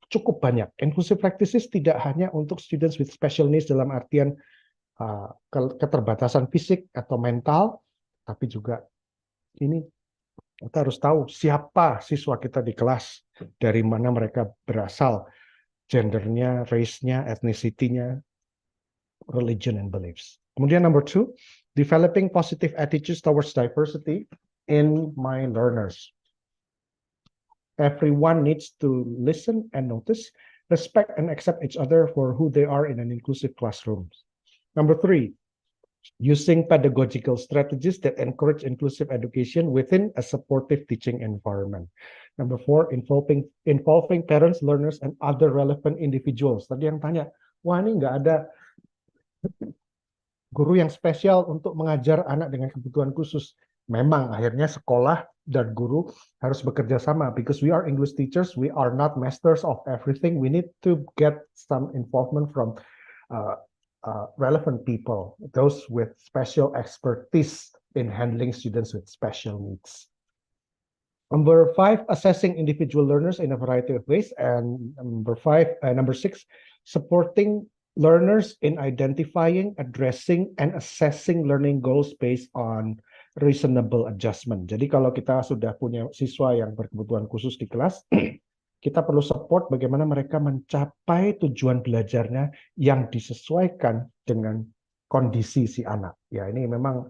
cukup banyak. Inclusive practices tidak hanya untuk students with special needs dalam artian keterbatasan fisik atau mental, tapi juga ini kita harus tahu siapa siswa kita di kelas, dari mana mereka berasal, gendernya, race-nya, ethnicity-nya, religion and beliefs. Kemudian number 2, developing positive attitudes towards diversity in my learners. Everyone needs to listen and notice, respect and accept each other for who they are in an inclusive classroom. Number 3, using pedagogical strategies that encourage inclusive education within a supportive teaching environment. Number 4, involving parents, learners, and other relevant individuals. Tadi yang tanya, wah ini nggak ada guru yang spesial untuk mengajar anak dengan kebutuhan khusus. Memang akhirnya sekolah dan guru harus bekerja sama, because we are English teachers, we are not masters of everything. We need to get some involvement from relevant people, those with special expertise in handling students with special needs. Number 5, assessing individual learners in a variety of ways. And number 6, supporting learners in identifying, addressing, and assessing learning goals based on reasonable adjustment. Jadi kalau kita sudah punya siswa yang berkebutuhan khusus di kelas, kita perlu support bagaimana mereka mencapai tujuan belajarnya yang disesuaikan dengan kondisi si anak. Ya, ini memang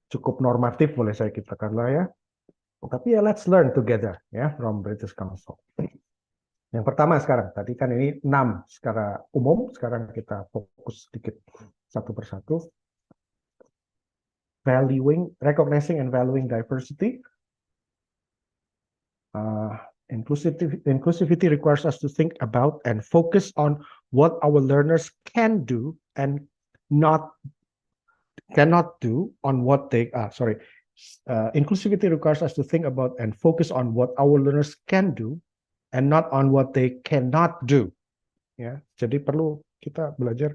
cukup normatif boleh saya katakan lah ya. Tapi ya let's learn together ya from British Council. Yang pertama sekarang, tadi kan ini 6 secara umum, sekarang kita fokus sedikit satu persatu. Recognizing and valuing diversity. Inclusivity requires us to think about and focus on what our learners can do and cannot do on what they inclusivity requires us to think about and focus on what our learners can do and not on what they cannot do. Ya, jadi perlu kita belajar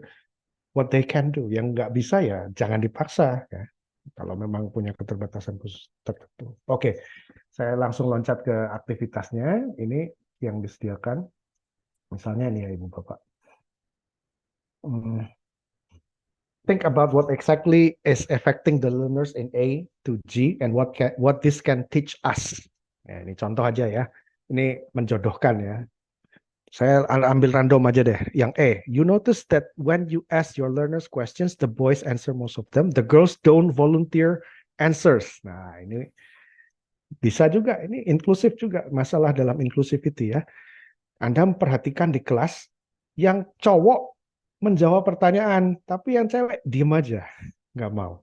what they can do. Yang nggak bisa ya jangan dipaksa ya. Kalau memang punya keterbatasan khusus tertentu. Oke, saya langsung loncat ke aktivitasnya. Ini yang disediakan. Misalnya ini ya Ibu Bapak. Think about what exactly is affecting the learners in A to G and what this can teach us. Ya, ini contoh aja ya. Ini menjodohkan ya. Saya ambil random aja deh. Yang E, you notice that when you ask your learners questions, the boys answer most of them. The girls don't volunteer answers. Nah, ini bisa juga. Ini inklusif juga. Masalah dalam inclusivity ya. Anda memperhatikan di kelas, yang cowok menjawab pertanyaan, tapi yang cewek diem aja. Nggak mau.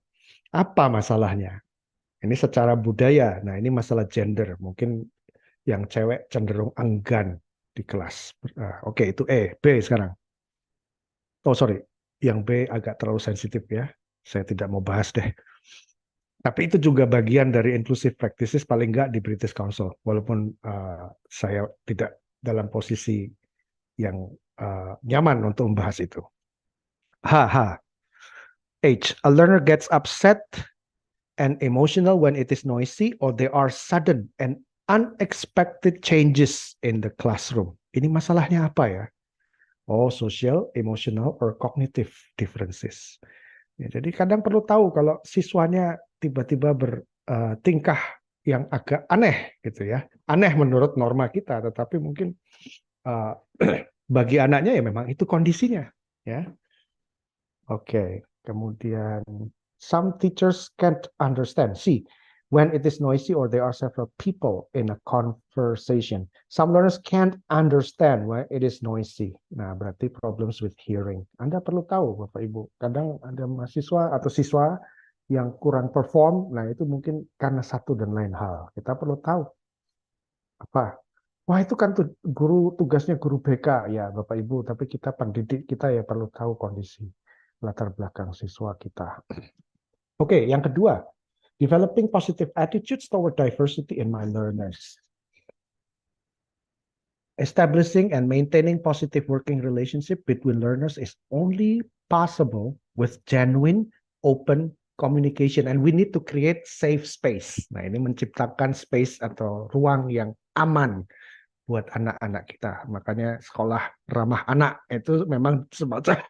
Apa masalahnya? Ini secara budaya. Nah, ini masalah gender. Mungkin yang cewek cenderung enggan di kelas. Oke, itu E. B sekarang. Oh, sorry. Yang B agak terlalu sensitif ya. Saya tidak mau bahas deh. Tapi itu juga bagian dari inclusive practices paling nggak di British Council. Walaupun saya tidak dalam posisi yang nyaman untuk membahas itu. H. A learner gets upset and emotional when it is noisy or there are sudden and unexpected changes in the classroom. Ini masalahnya apa ya? Oh, social, emotional, or cognitive differences. Ya, jadi kadang perlu tahu kalau siswanya tiba-tiba bertingkah yang agak aneh gitu ya. Aneh menurut norma kita, tetapi mungkin bagi anaknya ya memang itu kondisinya. Ya. Oke, kemudian some teachers can't understand. See, when it is noisy or there are several people in a conversation. Some learners can't understand why it is noisy. Nah, berarti problems with hearing. Anda perlu tahu, Bapak Ibu. Kadang ada mahasiswa atau siswa yang kurang perform, nah itu mungkin karena satu dan lain hal. Kita perlu tahu. Apa? Wah, itu kan tugasnya guru BK. Ya, Bapak Ibu, tapi kita pendidik kita ya perlu tahu kondisi latar belakang siswa kita. Oke, yang kedua. Developing positive attitudes toward diversity in my learners. Establishing and maintaining positive working relationship between learners is only possible with genuine, open communication. And we need to create safe space. Nah, ini menciptakan space atau ruang yang aman buat anak-anak kita. Makanya sekolah ramah anak itu memang semacam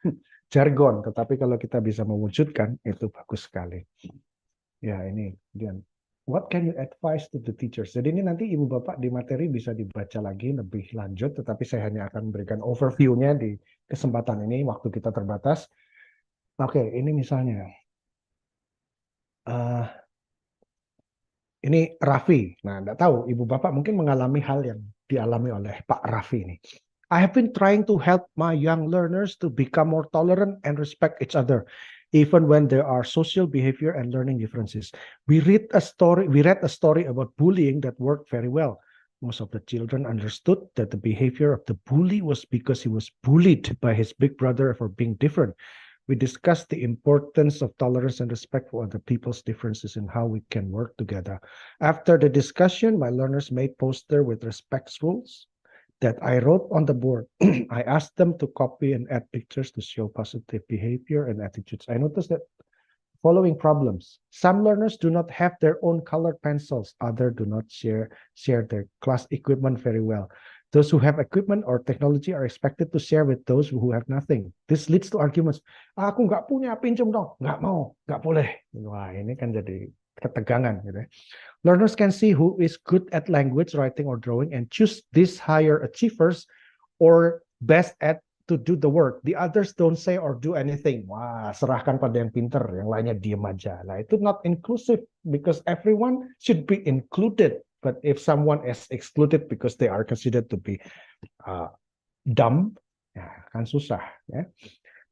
jargon, tetapi kalau kita bisa mewujudkan itu bagus sekali. Ya, ini kemudian what can you advise to the teachers? Jadi ini nanti ibu bapak di materi bisa dibaca lagi lebih lanjut, tetapi saya hanya akan memberikan overview-nya di kesempatan ini, waktu kita terbatas. Oke, ini misalnya eh, ini Raffi. Nah, enggak tahu ibu bapak mungkin mengalami hal yang dialami oleh Pak Raffi ini. I have been trying to help my young learners to become more tolerant and respect each other, even when there are social behavior and learning differences. We read a story about bullying that worked very well. Most of the children understood that the behavior of the bully was because he was bullied by his big brother for being different. We discussed the importance of tolerance and respect for other people's differences and how we can work together. After the discussion, my learners made poster with respect rules that I wrote on the board. I asked them to copy and add pictures to show positive behavior and attitudes. I noticed that following problems. Some learners do not have their own colored pencils. Others do not share their class equipment very well. Those who have equipment or technology are expected to share with those who have nothing. This leads to arguments. Aku nggak punya, pinjam dong. Nggak mau, nggak boleh. Wah, ini kan jadi ketegangan gitu ya. Learners can see who is good at language, writing, or drawing and choose these higher achievers or best at to do the work. The others don't say or do anything. Wah, serahkan pada yang pinter, yang lainnya diem aja. Nah, itu not inclusive because everyone should be included. But if someone is excluded because they are considered to be dumb, ya kan susah. Ya.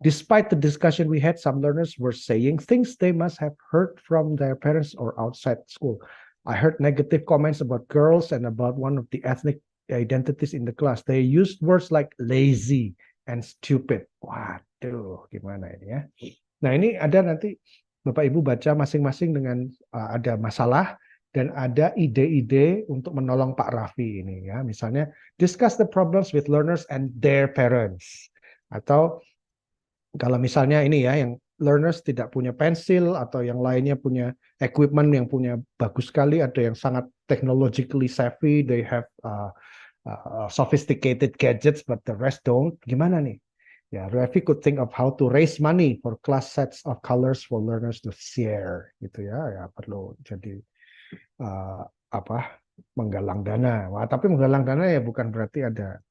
Despite the discussion we had, some learners were saying things they must have heard from their parents or outside school. I heard negative comments about girls and about one of the ethnic identities in the class. They used words like lazy and stupid. Waduh, gimana ini ya? Nah, ini ada nanti Bapak Ibu baca masing-masing dengan ada masalah dan ada ide-ide untuk menolong Pak Raffi ini ya. Misalnya, discuss the problems with learners and their parents. Atau kalau misalnya ini ya, yang learners tidak punya pensil atau yang lainnya punya equipment yang punya bagus sekali, ada yang sangat technologically savvy, they have sophisticated gadgets, but the rest don't. Gimana nih? Ya, Raffi could think of how to raise money for class sets of colors for learners to share, gitu ya. Ya perlu jadi apa? Menggalang dana. Wah, tapi menggalang dana ya bukan berarti ada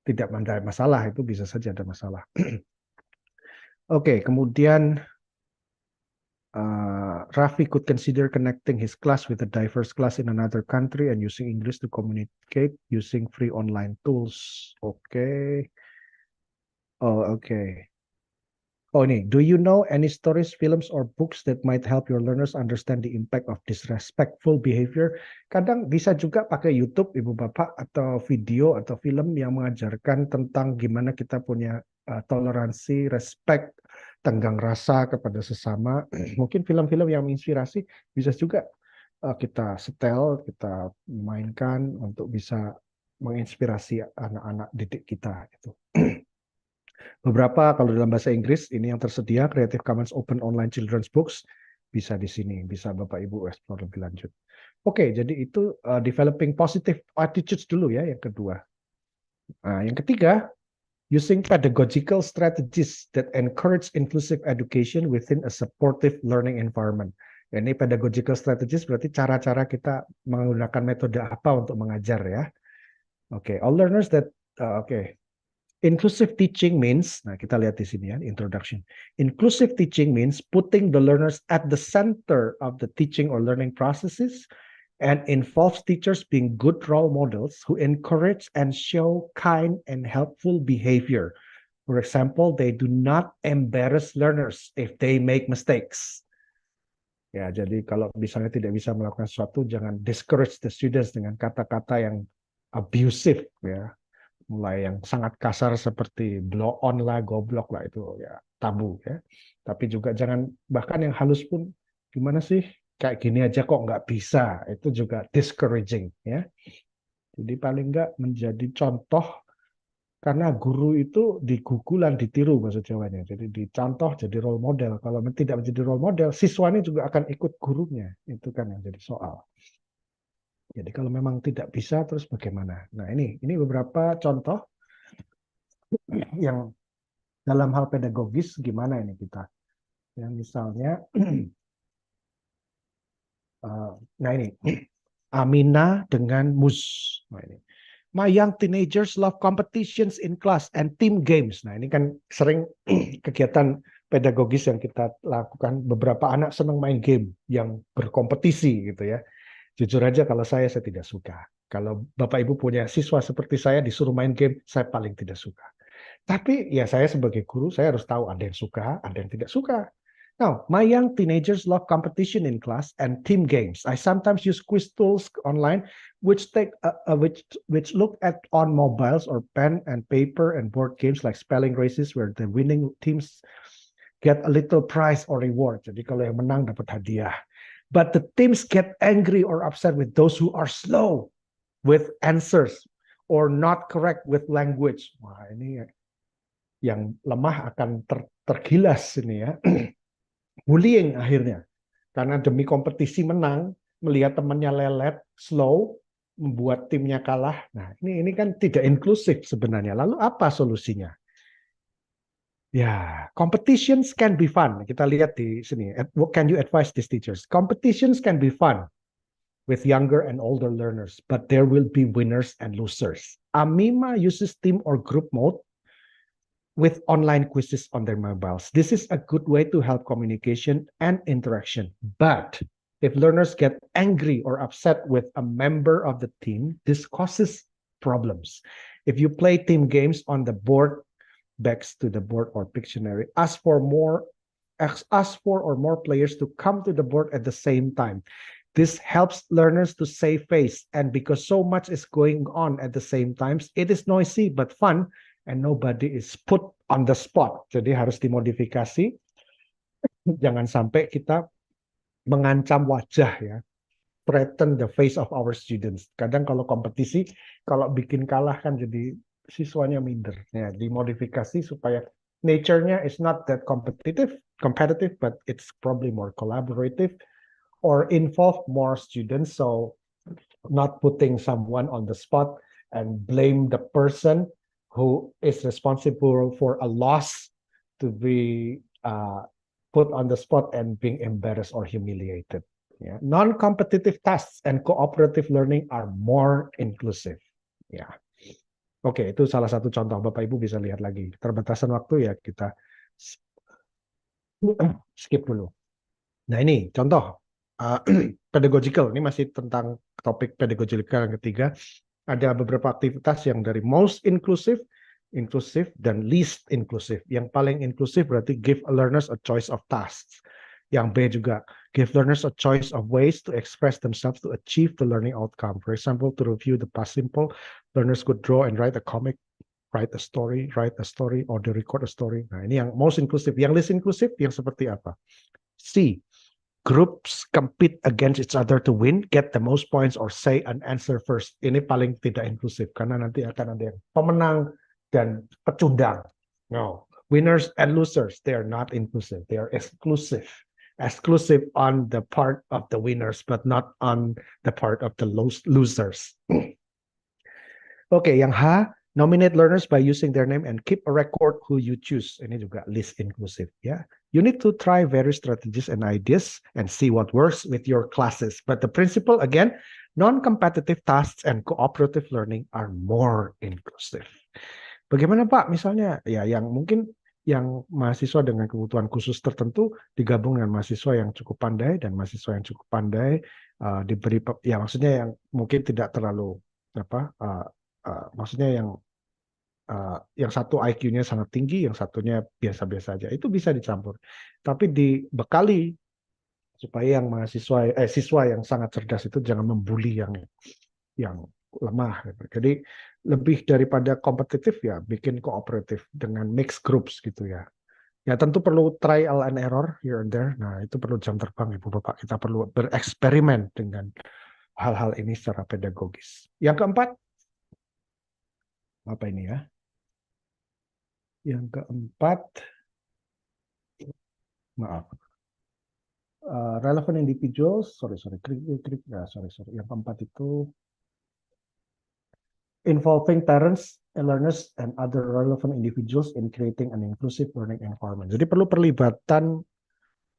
tidak ada masalah, itu bisa saja ada masalah. Oke, kemudian Raffi could consider connecting his class with a diverse class in another country and using English to communicate using free online tools. Oke. Oh, oke. Oh, ini. Do you know any stories, films, or books that might help your learners understand the impact of disrespectful behavior? Kadang bisa juga pakai YouTube, Ibu Bapak, atau video atau film yang mengajarkan tentang gimana kita punya toleransi, respect, tenggang rasa kepada sesama. Mungkin film-film yang menginspirasi bisa juga kita setel, kita mainkan untuk bisa menginspirasi anak-anak didik kita. Gitu. Beberapa kalau dalam bahasa Inggris ini yang tersedia Creative Commons Open Online Children's Books bisa di sini, bisa Bapak Ibu explore lebih lanjut. Oke, jadi itu developing positive attitudes dulu ya yang kedua. Nah, yang ketiga, using pedagogical strategies that encourage inclusive education within a supportive learning environment. Ya, ini pedagogical strategies berarti cara-cara kita menggunakan metode apa untuk mengajar ya. Oke, all learners that inclusive teaching means, nah kita lihat di sini ya, introduction. Inclusive teaching means putting the learners at the center of the teaching or learning processes and involves teachers being good role models who encourage and show kind and helpful behavior. For example, they do not embarrass learners if they make mistakes. Ya, jadi kalau misalnya tidak bisa melakukan sesuatu, jangan discourage the students dengan kata-kata yang abusive ya. Mulai yang sangat kasar seperti blow on lah, goblok lah, itu ya tabu ya. Tapi juga jangan, bahkan yang halus pun gimana sih, kayak gini aja kok nggak bisa, itu juga discouraging ya. Jadi paling nggak menjadi contoh, karena guru itu digugulan, ditiru bahasa Jawanya. Jadi dicontoh, jadi role model. Kalau tidak menjadi role model, siswanya juga akan ikut gurunya. Itu kan yang jadi soal. Jadi kalau memang tidak bisa, terus bagaimana? Nah, ini beberapa contoh yang dalam hal pedagogis gimana ini kita. Yang misalnya, nah ini, Amina dengan Mus. Nah, ini. My young teenagers love competitions in class and team games. Nah, ini kan sering kegiatan pedagogis yang kita lakukan. Beberapa anak senang main game yang berkompetisi gitu ya. Jujur aja kalau saya tidak suka. Kalau Bapak Ibu punya siswa seperti saya disuruh main game, saya paling tidak suka. Tapi ya saya sebagai guru, saya harus tahu ada yang suka, ada yang tidak suka. Now, my young teenagers love competition in class and team games. I sometimes use quiz tools online, which look at on mobiles or pen and paper and board games like spelling races, where the winning teams get a little prize or reward. Jadi kalau yang menang dapat hadiah. But the teams get angry or upset with those who are slow with answers or not correct with language. Wah, ini yang lemah akan tergilas ini ya. Bullying akhirnya. Karena demi kompetisi menang, melihat temannya lelet, slow, membuat timnya kalah. Nah, ini kan tidak inklusif sebenarnya. Lalu apa solusinya? Ya, competitions can be fun. Kita lihat di sini. What can you advise these teachers? Competitions can be fun with younger and older learners, but there will be winners and losers. Amima uses team or group mode with online quizzes on their mobiles. This is a good way to help communication and interaction. But if learners get angry or upset with a member of the team, this causes problems. If you play team games on the board, backs to the board or Pictionary, ask for or more players to come to the board at the same time. This helps learners to save face, and because so much is going on at the same times, it is noisy but fun, and nobody is put on the spot. Jadi harus dimodifikasi, jangan sampai kita mengancam wajah ya, threaten the face of our students. Kadang kalau kompetisi, kalau bikin kalah kan jadi siswanya minder. Ya, dimodifikasi supaya nature-nya is not that competitive, but it's probably more collaborative or involve more students. So not putting someone on the spot and blame the person who is responsible for a loss to be put on the spot and being embarrassed or humiliated. Yeah. Non-competitive tasks and cooperative learning are more inclusive. Ya, oke, itu salah satu contoh. Bapak Ibu bisa lihat lagi. Keterbatasan waktu ya kita skip dulu. Nah ini contoh pedagogical. Ini masih tentang topik pedagogical yang ketiga. Ada beberapa aktivitas yang dari most inclusive, dan least inclusive. Yang paling inklusif berarti give learners a choice of tasks. Yang B juga, give learners a choice of ways to express themselves to achieve the learning outcome. For example, to review the past simple, learners could draw and write a comic, write a story, or they record a story. Nah, ini yang most inclusive. Yang least inclusive, yang seperti apa? C, groups compete against each other to win, get the most points, or say an answer first. Ini paling tidak inklusif, karena nanti akan ada yang pemenang dan pecundang. No, winners and losers, they are not inclusive. They are exclusive. Exclusive on the part of the winners, but not on the part of the losers. Oke, yang H, nominate learners by using their name and keep a record who you choose. Ini juga least inclusive ya. You need to try various strategies and ideas and see what works with your classes. But the principle again, non-competitive tasks and cooperative learning are more inclusive. Bagaimana Pak? Misalnya ya yang mungkin yang mahasiswa dengan kebutuhan khusus tertentu digabung dengan mahasiswa yang cukup pandai, dan mahasiswa yang cukup pandai diberi ya maksudnya yang mungkin tidak terlalu apa maksudnya yang satu IQ-nya sangat tinggi, yang satunya biasa-biasa aja. Itu bisa dicampur. Tapi dibekali supaya yang siswa yang sangat cerdas itu jangan membuli yang lemah. Jadi lebih daripada kompetitif ya bikin kooperatif dengan mixed groups gitu ya. Ya tentu perlu trial and error here and there. Nah itu perlu jam terbang Ibu Bapak. Kita perlu bereksperimen dengan hal-hal ini secara pedagogis. Yang keempat, apa ini ya? Yang keempat, maaf. Relevant individuals, yang keempat itu involving parents, learners, and other relevant individuals in creating an inclusive learning environment. Jadi perlu perlibatan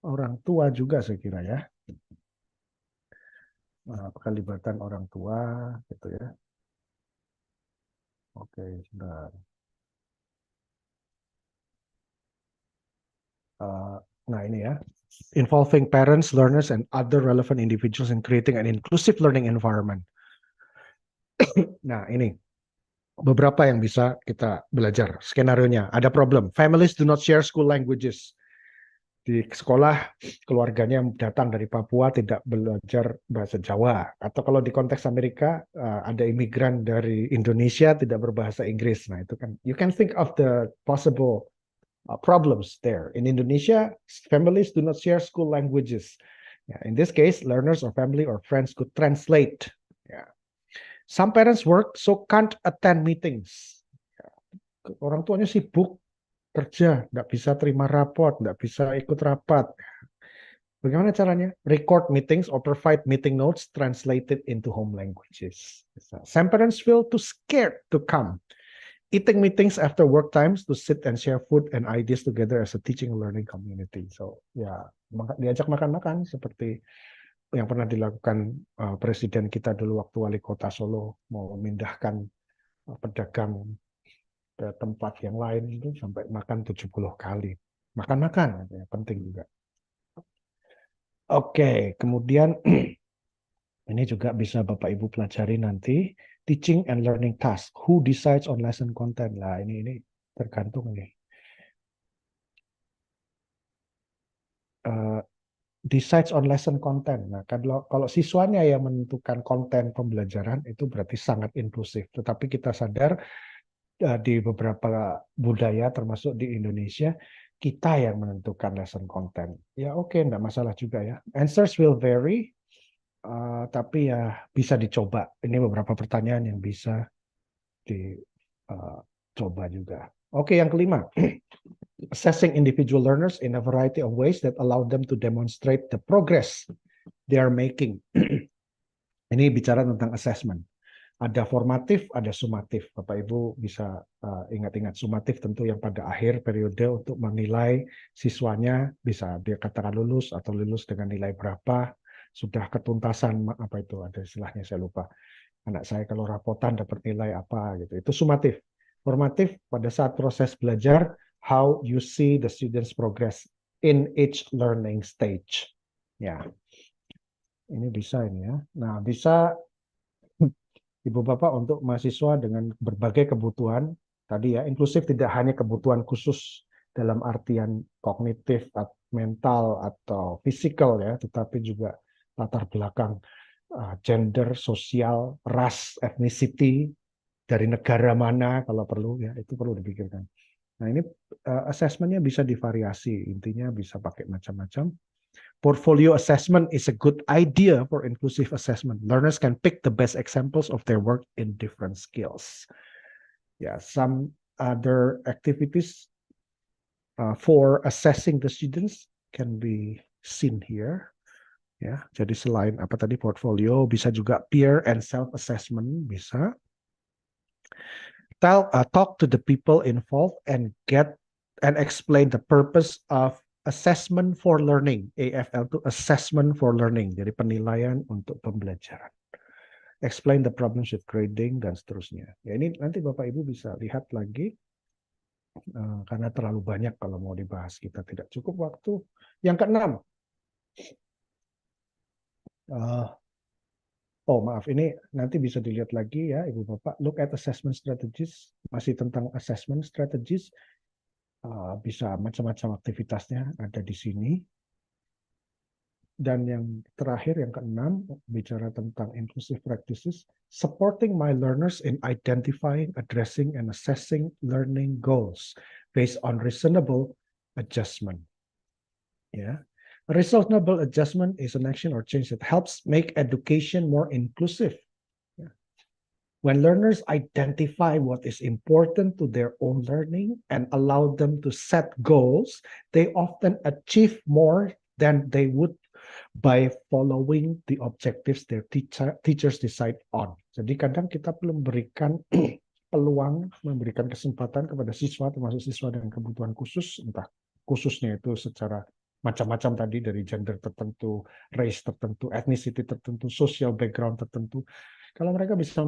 orang tua juga saya kira ya. Perlibatan orang tua gitu ya. Oke, sudah. Nah ini ya, involving parents, learners, and other relevant individuals in creating an inclusive learning environment. Nah ini beberapa yang bisa kita belajar. Skenario-nya, ada problem. Families do not share school languages. Di sekolah, keluarganya yang datang dari Papua tidak belajar bahasa Jawa. Atau kalau di konteks Amerika, ada imigran dari Indonesia tidak berbahasa Inggris. Nah itu kan, you can think of the possible problems there. In Indonesia, families do not share school languages. In this case, learners or family or friends could translate. Some parents work, so can't attend meetings. Orang tuanya sibuk kerja, nggak bisa terima raport, nggak bisa ikut rapat. Bagaimana caranya? Record meetings or provide meeting notes translated into home languages. Some parents feel too scared to come. Eating meetings after work times to sit and share food and ideas together as a teaching and learning community. So ya diajak makan-makan seperti yang pernah dilakukan presiden kita dulu waktu wali kota Solo mau memindahkan pedagang ke tempat yang lain itu sampai makan 70 kali. Makan-makan ya, penting juga. Oke, kemudian ini juga bisa Bapak Ibu pelajari nanti. Teaching and learning task. Who decides on lesson content? Lah ini tergantung nih. Decides on lesson content. Nah, kalau siswanya yang menentukan konten pembelajaran itu berarti sangat inklusif. Tetapi kita sadar di beberapa budaya termasuk di Indonesia kita yang menentukan lesson content. Ya oke, enggak masalah juga ya. Answers will vary. Tapi ya bisa dicoba. Ini beberapa pertanyaan yang bisa dicoba juga. Oke, yang kelima. Assessing individual learners in a variety of ways that allow them to demonstrate the progress they are making. Ini bicara tentang assessment. Ada formatif, ada sumatif. Bapak Ibu bisa ingat-ingat sumatif tentu yang pada akhir periode untuk menilai siswanya bisa dia katakan lulus atau lulus dengan nilai berapa, sudah ketuntasan apa itu ada istilahnya saya lupa. Anak saya kalau rapotan dapat nilai apa gitu. Itu sumatif. Formatif pada saat proses belajar, how you see the students progress in each learning stage. Ya. Ini bisa ini ya. Nah, bisa Ibu Bapak untuk mahasiswa dengan berbagai kebutuhan tadi ya, inklusif tidak hanya kebutuhan khusus dalam artian kognitif, mental atau fisikal ya, tetapi juga latar belakang gender, sosial, ras, ethnicity, dari negara mana kalau perlu ya, itu perlu dipikirkan. Nah, ini assessment-nya bisa divariasi, intinya bisa pakai macam-macam. Portfolio assessment is a good idea for inclusive assessment. Learners can pick the best examples of their work in different skills. Yeah, some other activities for assessing the students can be seen here. Ya, jadi selain apa tadi portfolio, bisa juga peer and self-assessment bisa. Talk to the people involved and explain the purpose of assessment for learning, AFL itu assessment for learning, jadi penilaian untuk pembelajaran. Explain the problems with grading dan seterusnya. Ya ini nanti Bapak Ibu bisa lihat lagi karena terlalu banyak kalau mau dibahas kita tidak cukup waktu. Yang keenam, maaf ini nanti bisa dilihat lagi ya Ibu Bapak. Look at assessment strategies, masih tentang assessment strategies. Bisa macam-macam aktivitasnya ada di sini. Dan yang terakhir, yang keenam, bicara tentang inclusive practices, supporting my learners in identifying, addressing, and assessing learning goals based on reasonable adjustment. Yeah. A reasonable adjustment is an action or change that helps make education more inclusive. When learners identify what is important to their own learning and allow them to set goals, they often achieve more than they would by following the objectives their teachers decide on. Jadi kadang kita belum memberikan peluang, memberikan kesempatan kepada siswa, termasuk siswa dengan kebutuhan khusus, entah khususnya itu secara macam-macam tadi, dari gender tertentu, race tertentu, ethnicity tertentu, social background tertentu. Kalau mereka bisa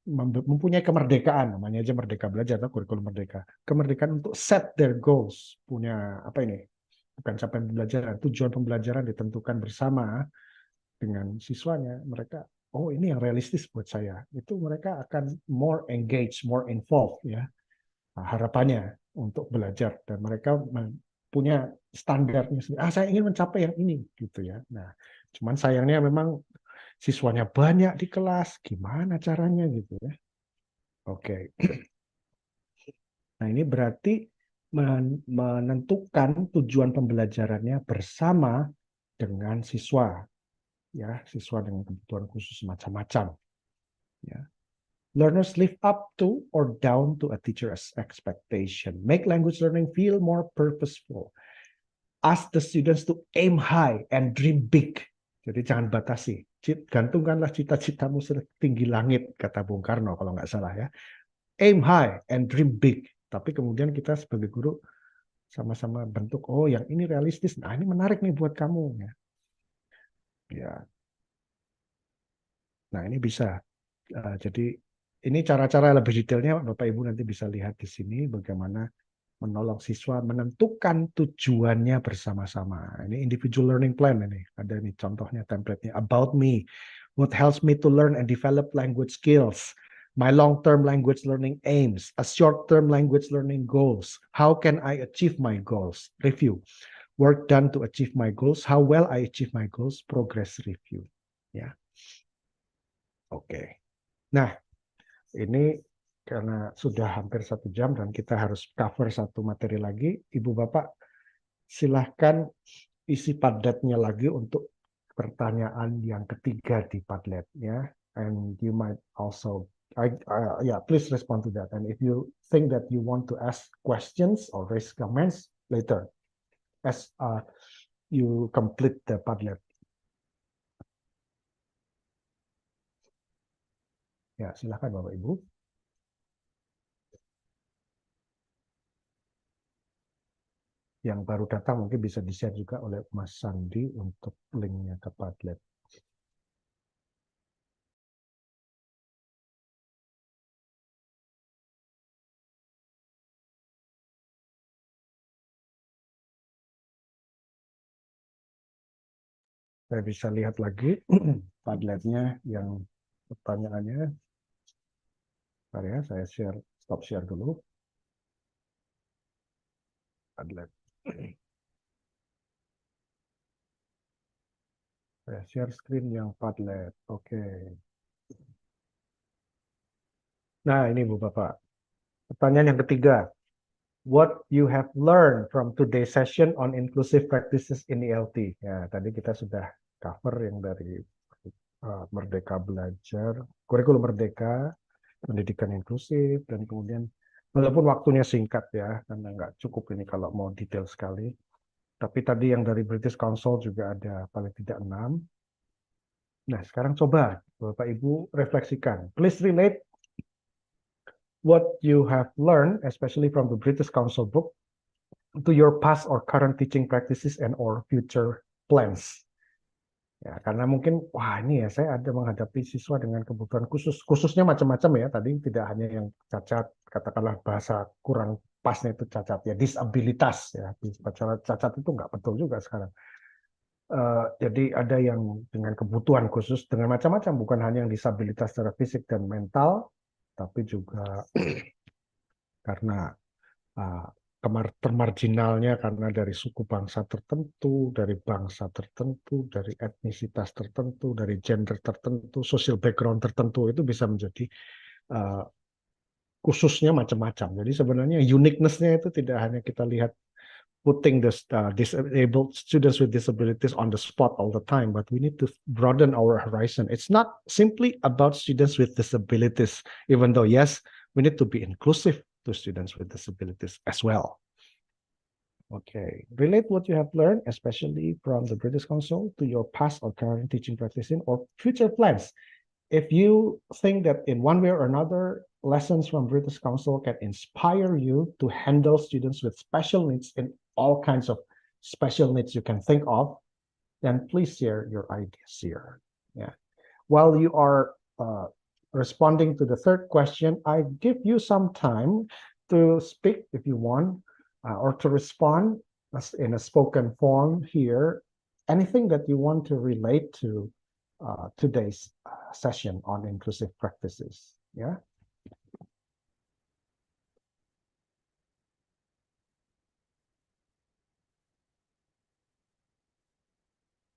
mempunyai kemerdekaan, namanya aja merdeka belajar atau kurikulum merdeka, kemerdekaan untuk set their goals, punya apa ini, bukan capaian pembelajaran, tujuan pembelajaran ditentukan bersama dengan siswanya, mereka, oh ini yang realistis buat saya, itu mereka akan more engaged, more involved ya, harapannya untuk belajar, dan mereka punya standarnya sendiri. Saya ingin mencapai yang ini gitu ya. Nah, cuman sayangnya memang siswanya banyak di kelas, gimana caranya gitu ya. Oke. Nah, ini berarti menentukan tujuan pembelajarannya bersama dengan siswa, ya, siswa dengan kebutuhan khusus macam-macam. Ya. Learners live up to or down to a teacher's expectation. Make language learning feel more purposeful. Ask the students to aim high and dream big. Jadi jangan batasi. Gantungkanlah cita-citamu setinggi langit, kata Bung Karno kalau nggak salah ya. Aim high and dream big. Tapi kemudian kita sebagai guru sama-sama bentuk, oh yang ini realistis, nah ini menarik nih buat kamu. Ya. Nah ini bisa. Jadi ini cara-cara lebih detailnya Bapak Ibu nanti bisa lihat di sini bagaimana menolong siswa menentukan tujuannya bersama-sama. Ini individual learning plan ini. Ada nih contohnya, template-nya. About me. What helps me to learn and develop language skills. My long-term language learning aims. A short-term language learning goals. How can I achieve my goals? Review. Work done to achieve my goals. How well I achieve my goals. Progress review. Ya. Oke. Nah, ini karena sudah hampir 1 jam dan kita harus cover satu materi lagi, Ibu Bapak silahkan isi Padletnya lagi untuk pertanyaan yang ketiga di Padlet ya. And you might also, please respond to that. And if you think that you want to ask questions or raise comments later, as you complete the Padlet. Ya, silahkan Bapak Ibu. Yang baru datang mungkin bisa di-share juga oleh Mas Sandi untuk linknya ke Padlet. Saya bisa lihat lagi Padletnya yang pertanyaannya. Bentar ya, saya stop share dulu. Padlet. Saya share screen yang Padlet. Oke. Nah, ini Bu Bapak. Pertanyaan yang ketiga. What you have learned from today's session on inclusive practices in ELT. Ya, tadi kita sudah cover yang dari Merdeka Belajar, kurikulum Merdeka, pendidikan inklusif, dan kemudian walaupun waktunya singkat ya, karena nggak cukup ini kalau mau detail sekali. Tapi tadi yang dari British Council juga ada paling tidak 6. Nah, sekarang coba Bapak Ibu refleksikan. Please relate what you have learned, especially from the British Council book, to your past or current teaching practices and or future plans. Ya, karena mungkin, wah ini ya saya ada menghadapi siswa dengan kebutuhan khusus. Khususnya macam-macam ya, tadi tidak hanya yang cacat, katakanlah bahasa kurang pasnya itu cacat ya, disabilitas ya. Cacat itu nggak betul juga sekarang. Jadi ada yang dengan kebutuhan khusus, dengan macam-macam, bukan hanya yang disabilitas secara fisik dan mental, tapi juga karena termarginalnya karena dari suku bangsa tertentu, dari bangsa tertentu, dari etnisitas tertentu, dari gender tertentu, social background tertentu, itu bisa menjadi khususnya macam-macam. Jadi sebenarnya uniqueness-nya itu tidak hanya kita lihat putting the disabled students with disabilities on the spot all the time, but we need to broaden our horizon. It's not simply about students with disabilities, even though yes, we need to be inclusive to students with disabilities as well. Okay. Relate what you have learned, especially from the British Council, to your past or current teaching practice or future plans. If you think that in one way or another, lessons from British Council can inspire you to handle students with special needs in all kinds of special needs you can think of, then please share your ideas here. Yeah. While you are responding to the third question, I give you some time to speak if you want, or to respond in a spoken form here. Anything that you want to relate to today's session on inclusive practices. Yeah.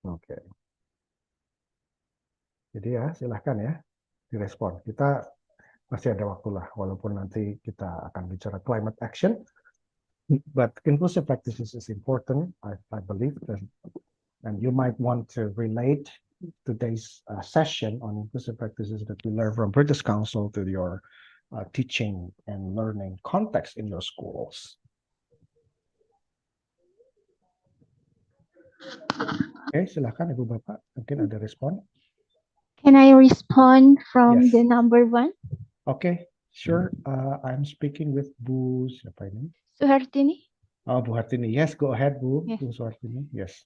Oke. Jadi ya silahkan ya direspon. Kita masih ada waktu lah, walaupun nanti kita akan bicara climate action. But inclusive practices is important, I believe, and you might want to relate today's session on inclusive practices that we learned from British Council to your teaching and learning context in your schools. Oke, silakan Ibu Bapak, mungkin ada respon. Can I respond from Yes. the number one? Okay, sure. I'm speaking with Bu siapa ini? Suhartini? Oh, Bu Hartini. Yes, go ahead, Bu. Yes. Bu Suhartini. Yes.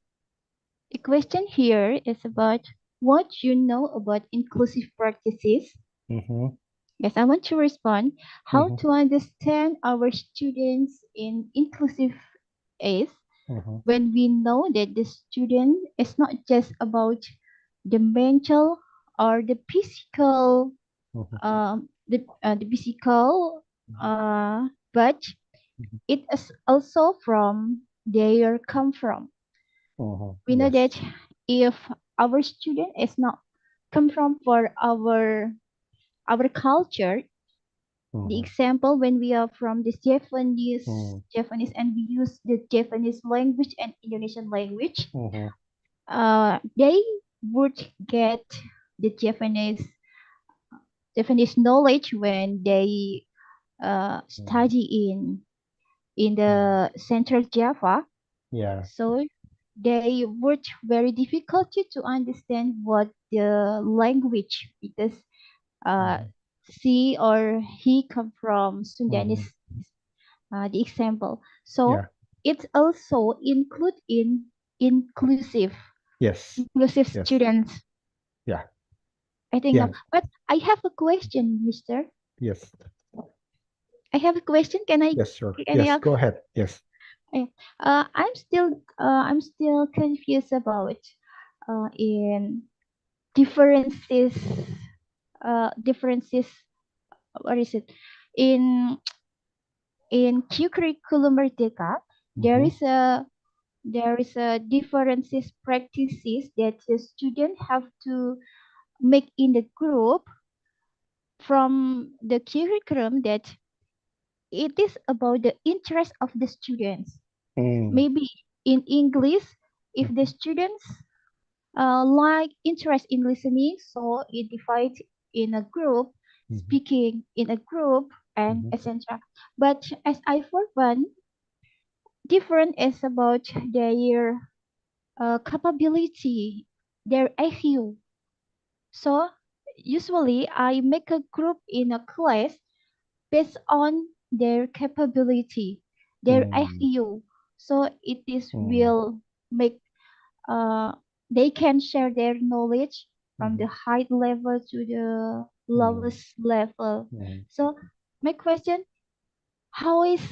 The question here is about what you know about inclusive practices. Yes, I want to respond. How to understand our students in inclusive is when we know that the student is not just about the mental or the physical, but it is also from their come from. We know that if our student is not come from for our culture, the example when we are from the Japanese and we use the Japanese language and Indonesian language, they would get the Japanese knowledge when they study in the Central Java. Yeah. So they would very difficult to understand what the language, because she or he come from Sundanese, the example. So Yeah. it's also include in inclusive Yes. inclusive Yes. students. Yeah. I think Yeah. no. But I have a question, Mister. Yes. I have a question. Can I? Yes, sure. Can I Yes, ask? go ahead. Yes. I'm still confused about in differences differences, what is it, in curriculum Merdeka, there is a differences practices that the student have to make in the group from the curriculum, that it is about the interest of the students. Maybe in English, if the students like interest in listening, so it divides in a group, speaking in a group, and etc. But as I for one, different is about their capability, their IQ. So usually I make a group in a class based on their capability, their IQ. So it is will make they can share their knowledge from the high level to the lowest level. So my question, how is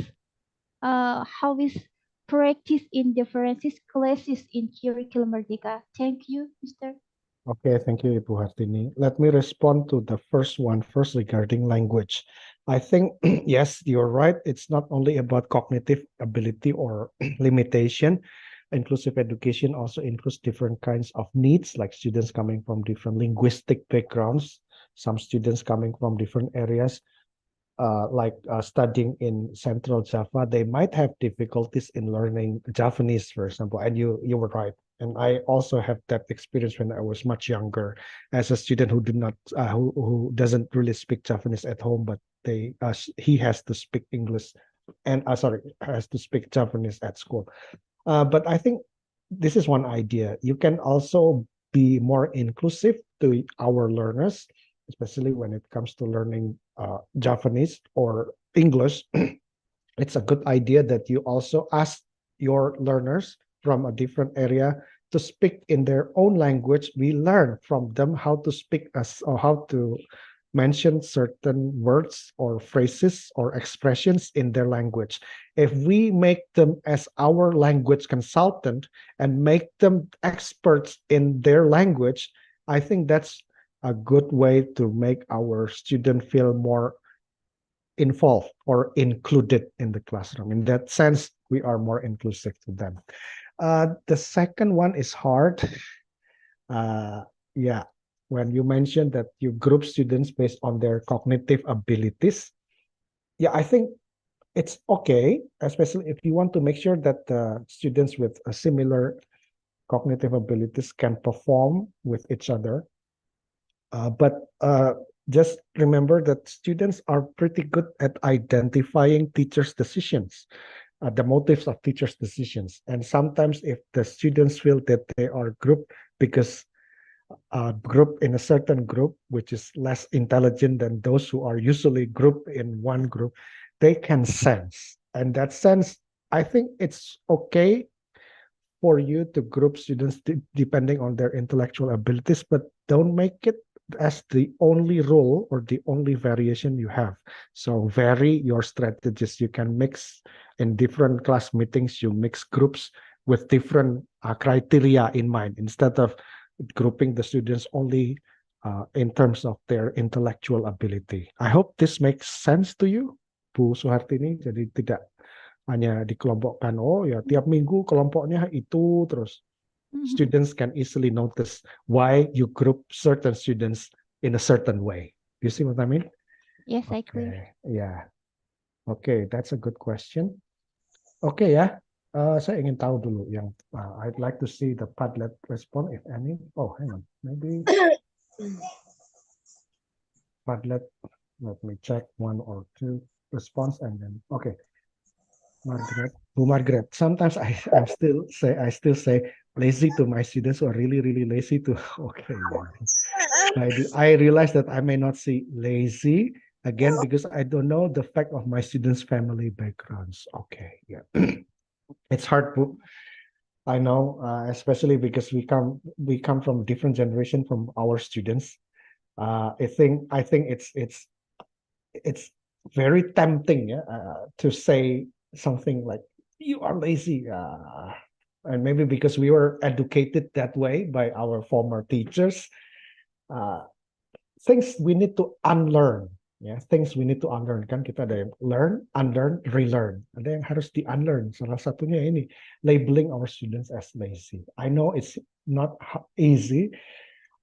practice in differences classes in curriculum Merdeka? Thank you, Mr. Okay, thank you, Ibu Hartini. Let me respond to the first one first regarding language. I think, yes, you're right. It's not only about cognitive ability or limitation. Inclusive education also includes different kinds of needs, like students coming from different linguistic backgrounds, some students coming from different areas, like studying in Central Java, they might have difficulties in learning Japanese, for example. And you were right. And I also have that experience when I was much younger, as a student who did not who doesn't really speak Japanese at home, but he has to speak English and sorry, has to speak Japanese at school. But I think this is one idea. You can also be more inclusive to our learners, especially when it comes to learning Japanese or English. It's a good idea that you also ask your learners from a different area to speak in their own language. We learn from them how to speak as or how to mention certain words or phrases or expressions in their language. If we make them as our language consultant and make them experts in their language, I think that's a good way to make our student feel more involved or included in the classroom. In that sense, we are more inclusive to them. The second one is hard. Yeah, when you mentioned that you group students based on their cognitive abilities, yeah, I think it's okay, especially if you want to make sure that the students with a similar cognitive abilities can perform with each other. But just remember that students are pretty good at identifying teachers' decisions, the motives of teachers' decisions. And sometimes if the students feel that they are grouped because group in a certain group, which is less intelligent than those who are usually grouped in one group, they can sense. And that sense, I think it's okay for you to group students depending on their intellectual abilities, but don't make it as the only rule or the only variation you have. So vary your strategies. You can mix in different class meetings, you mix groups with different criteria in mind instead of grouping the students only in terms of their intellectual ability. I hope this makes sense to you, Bu Suhartini. Jadi tidak hanya dikelompokkan, oh ya tiap minggu kelompoknya itu terus. Students can easily notice why you group certain students in a certain way. You see what I mean? Yes, I agree. Yeah. Okay, that's a good question. Okay ya, saya ingin tahu dulu yang I'd like to see the Padlet respond if any. Oh, hang on, maybe Padlet. Let me check one or two response and then okay. Margaret, Bu Margaret. Sometimes I still say lazy to my students who are really lazy to. Okay, yeah. I realize that I may not see lazy again because I don't know the fact of my students' family backgrounds. Okay, yeah, it's hard. I know, especially because we come from different generation from our students. I think it's very tempting, yeah, to say something like you are lazy, and maybe because we were educated that way by our former teachers, uh, things we need to unlearn, ya, things we need to unlearn. Kan kita ada yang learn, unlearn, relearn, ada yang harus di unlearn. Salah satunya ini labeling our students as lazy. I know it's not easy.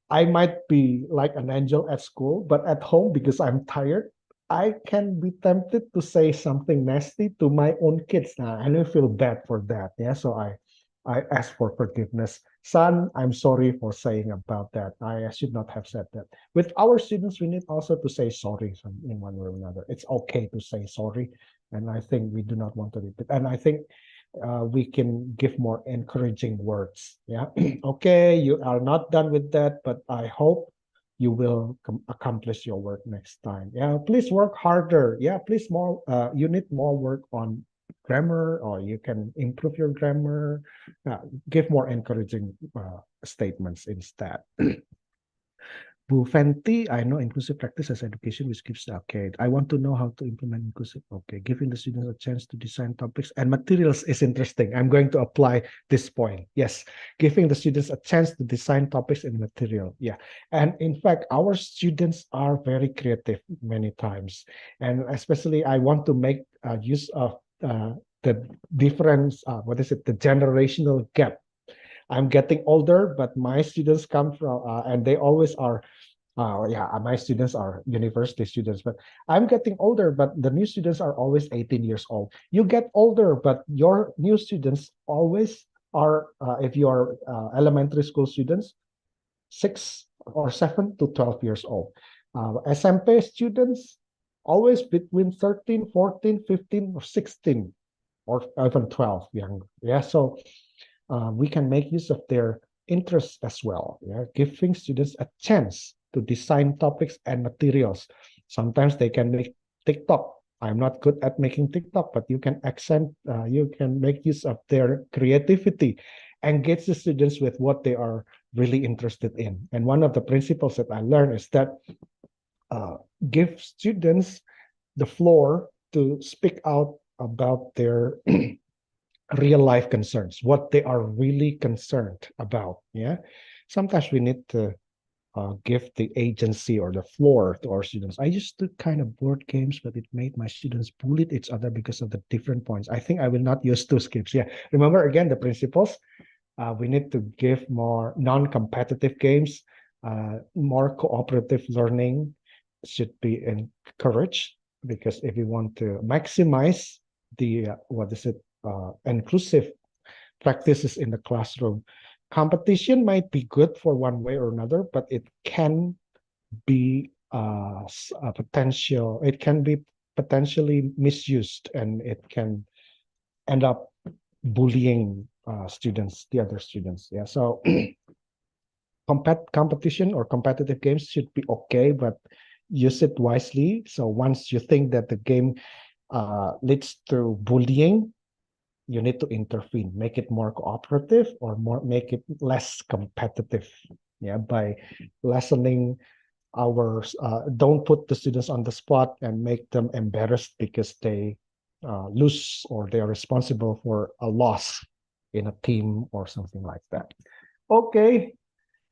I might be like an angel at school, but at home, because I'm tired, I can be tempted to say something nasty to my own kids. Now, and I feel bad for that. Yeah, so I ask for forgiveness. Son, I'm sorry for saying about that. I should not have said that. With our students, we need also to say sorry in one way or another. It's okay to say sorry. And I think we do not want to repeat. And I think we can give more encouraging words. Yeah. Okay, you are not done with that, but I hope you will accomplish your work next time. Yeah, please work harder. Yeah, please more. You need more work on grammar, or you can improve your grammar. Give more encouraging statements instead. Bu Fenty, I know inclusive practice as education which gives, okay, I want to know how to implement inclusive. Okay, giving the students a chance to design topics and materials is interesting. I'm going to apply this point. Yes, giving the students a chance to design topics and material. Yeah, and in fact, our students are very creative many times. And especially I want to make use of the difference, the generational gap. I'm getting older, but my students come from, and they always are yeah, my students are university students, but I'm getting older, but the new students are always 18 years old. You get older, but your new students always are, if you are elementary school students, 6 or 7 to 12 years old. SMP students, always between 13, 14, 15, or 16, or even 12 younger. Yeah, so we can make use of their interests as well. Yeah, giving students a chance to design topics and materials. Sometimes they can make TikTok. I'm not good at making TikTok, but you can you can make use of their creativity, engage the students with what they are really interested in. And one of the principles that I learned is that uh, give students the floor to speak out about their real life concerns, what they are really concerned about. Yeah. Sometimes we need to give the agency or the floor to our students. I used to kind of board games, but it made my students bully each other because of the different points. I think I will not use two skips. Yeah. Remember again the principles. We need to give more non-competitive games, more cooperative learning should be encouraged, because if we want to maximize the inclusive practices in the classroom, competition might be good for one way or another, but it can be a potential. It can be potentially misused, and it can end up bullying students, the other students. Yeah, so competition or competitive games should be okay, but use it wisely. So once you think that the game leads to bullying, you need to intervene, make it more cooperative, or make it less competitive. Yeah, by lessening our don't put the students on the spot and make them embarrassed because they lose, or they are responsible for a loss in a team or something like that. Okay,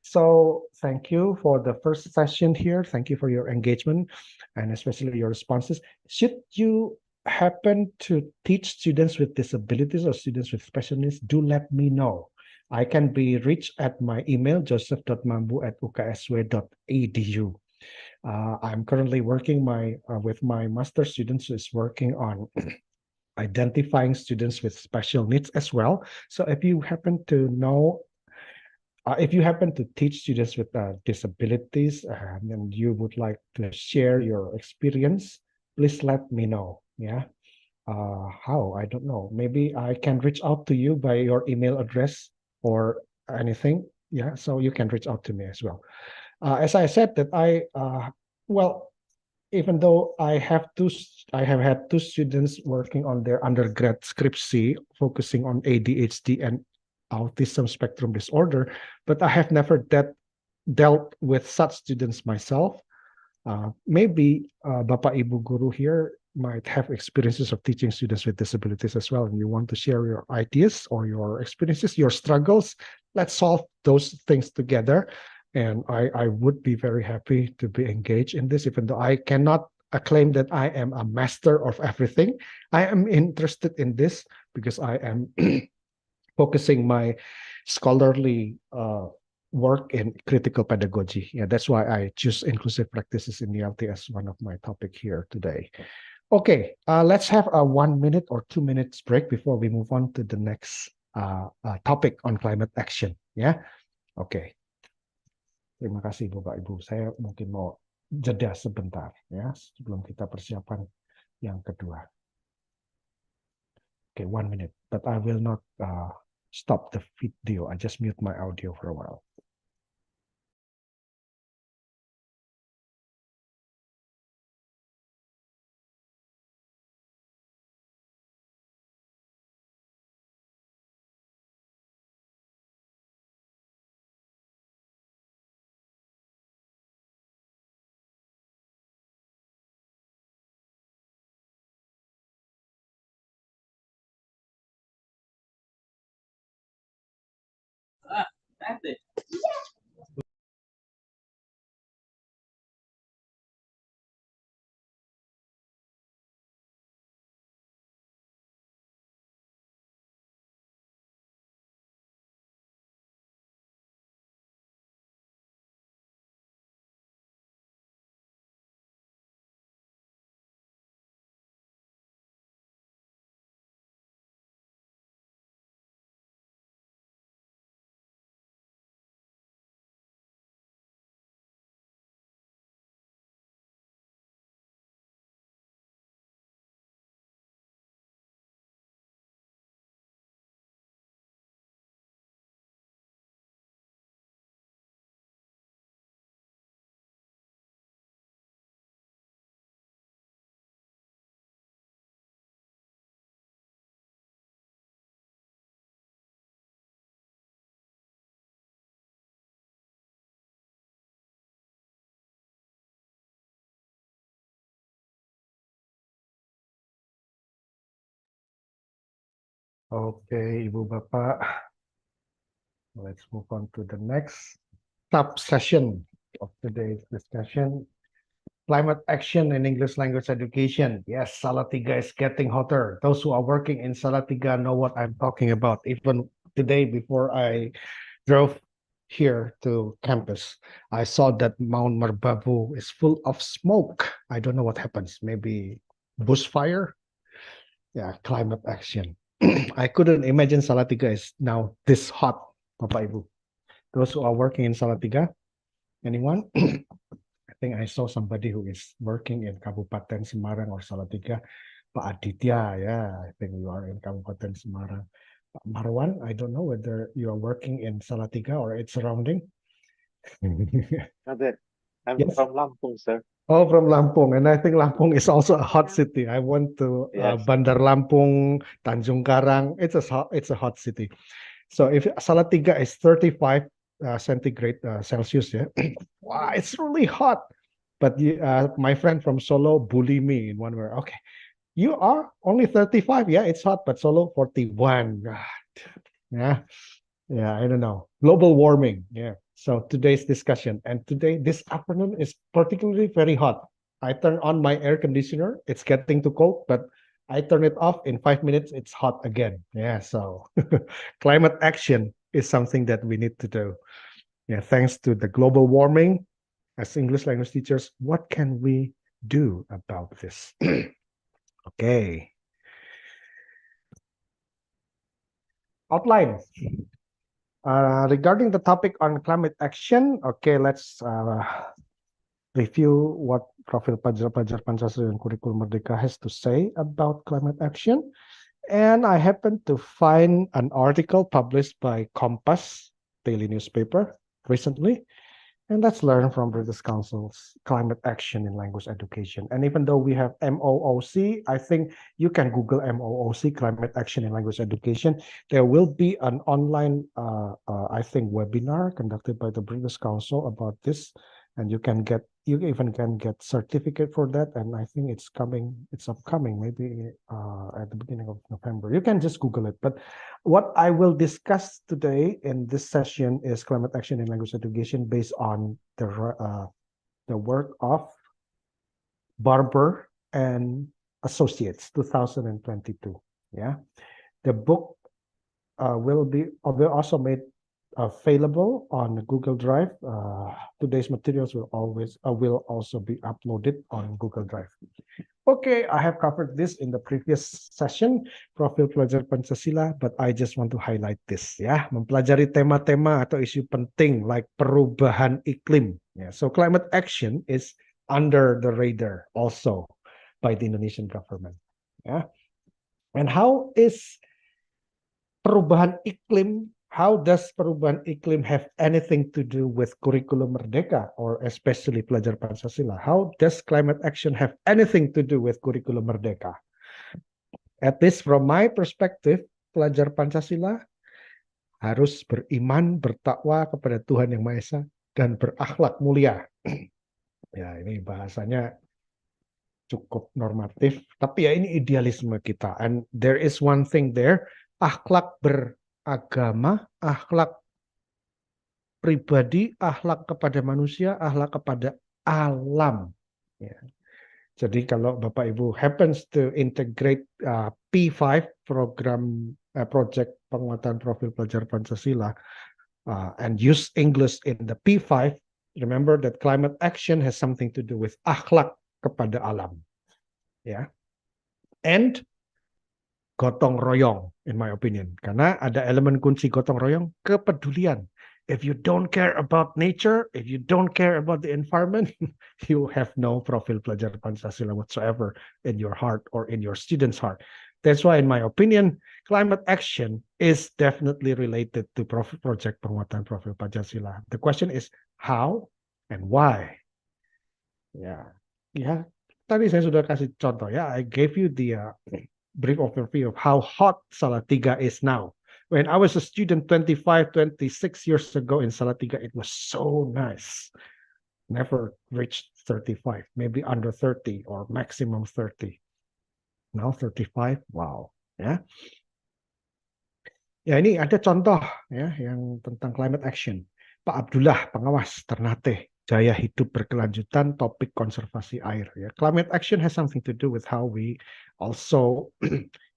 so thank you for the first session here. Thank you for your engagement and especially your responses. Should you happen to teach students with disabilities or students with special needs, do let me know. I can be reached at my email, joseph.mambu@uksw.edu. I'm currently working with my master students who is working on identifying students with special needs as well. So if you happen to know if you happen to teach students with disabilities and you would like to share your experience, please let me know. Yeah. How? I don't know. Maybe I can reach out to you by your email address or anything. Yeah. So you can reach out to me as well. As I said that well, even though I have had two students working on their undergrad scriptsy focusing on ADHD and autism spectrum disorder, but I have never dealt with such students myself. Maybe Bapak Ibu Guru here might have experiences of teaching students with disabilities as well, and you want to share your ideas or your experiences, your struggles. Let's solve those things together. And I would be very happy to be engaged in this, even though I cannot claim that I am a master of everything. I am interested in this because I am focusing my scholarly work in critical pedagogy. Yeah, that's why I choose inclusive practices in ELT as one of my topic here today. Okay, let's have a 1 minute or 2 minutes break before we move on to the next topic on climate action. Ya, oke. Terima kasih Bapak Ibu. Saya mungkin mau jeda sebentar ya sebelum kita persiapan yang kedua. Okay, 1 minute, but I will not stop the video. I just mute my audio for a while. Okay, Ibu Bapak. Let's move on to the next sub-session of today's discussion. Climate action in English language education. Yes, Salatiga is getting hotter. Those who are working in Salatiga know what I'm talking about. Even today, before I drove here to campus, I saw that Mount Merbabu is full of smoke. I don't know what happens. Maybe bushfire? Yeah, climate action. I couldn't imagine Salatiga is now this hot, Bapak Ibu. Those who are working in Salatiga, anyone? I think I saw somebody who is working in Kabupaten Semarang or Salatiga. Pak Aditya, yeah, I think you are in Kabupaten Semarang. Pak Marwan, I don't know whether you are working in Salatiga or its surrounding. Not that. I'm Yes. from Lampung, sir. Oh, from Lampung, and I think Lampung is also a hot city. I went to Yes. Bandar Lampung, Tanjung Karang. It's a hot city. So if Salatiga is 35 centigrade Celsius, yeah, wow, it's really hot. But my friend from Solo bully me in one word. Okay, you are only 35. Yeah, it's hot, but Solo 41. God. Yeah, yeah, I don't know. Global warming. Yeah. So today's discussion, and this afternoon is particularly very hot. I turn on my air conditioner. It's getting too cold, but I turn it off in 5 minutes. It's hot again. Yeah. So climate action is something that we need to do. Yeah. Thanks to the global warming, as English language teachers, what can we do about this? Okay. Outline. Regarding the topic on climate action, okay, let's review what Profil Pelajar Pancasila and Kurikulum Merdeka has to say about climate action. And I happened to find an article published by Kompas daily newspaper recently. And let's learn from British Council's climate action in language education. And even though we have MOOC, I think you can Google MOOC, climate action in language education. There will be an online, I think, webinar conducted by the British Council about this. And you even can get certificate for that. And I think it's upcoming, maybe at the beginning of November. You can just Google it. But what I will discuss today in this session is climate action in language education based on the work of Barber and Associates, 2022. Yeah, the book will also made available on Google Drive. Today's materials will also be uploaded on Google Drive. Okay, I have covered this in the previous session, Profil Pelajar Pancasila, but I just want to highlight this, ya. Mempelajari tema-tema atau isu penting like perubahan iklim. Yeah, so climate action is under the radar also by the Indonesian government. Yeah, and how does perubahan iklim have anything to do with Kurikulum Merdeka or especially Pelajar Pancasila? How does climate action have anything to do with Kurikulum Merdeka? At least from my perspective, Pelajar Pancasila harus beriman, bertakwa kepada Tuhan Yang Maha Esa dan berakhlak mulia. Ya, ini bahasanya cukup normatif, tapi ya ini idealisme kita. And there is one thing there, akhlak beragama, akhlak pribadi, akhlak kepada manusia, akhlak kepada alam. Ya. Jadi kalau Bapak Ibu happens to integrate P5 program project penguatan profil pelajar Pancasila and use English in the P5, remember that climate action has something to do with akhlak kepada alam. Ya. And gotong royong, in my opinion. Karena ada elemen kunci gotong royong, kepedulian. If you don't care about nature, if you don't care about the environment, you have no profil pelajar Pancasila whatsoever in your heart or in your student's heart. That's why, in my opinion, climate action is definitely related to project penguatan profil Pancasila. The question is how and why. Ya, ya. Tadi saya sudah kasih contoh ya. I gave you the brief overview of how hot Salatiga is now. When I was a student 25, 26 years ago in Salatiga, it was so nice. Never reached 35, maybe under 30 or maximum 30. Now 35, wow. Yeah. Ya ini ada contoh ya yang tentang climate action. Pak Abdullah, pengawas Ternate, gaya hidup berkelanjutan, topik konservasi air. Ya, climate action has something to do with how we also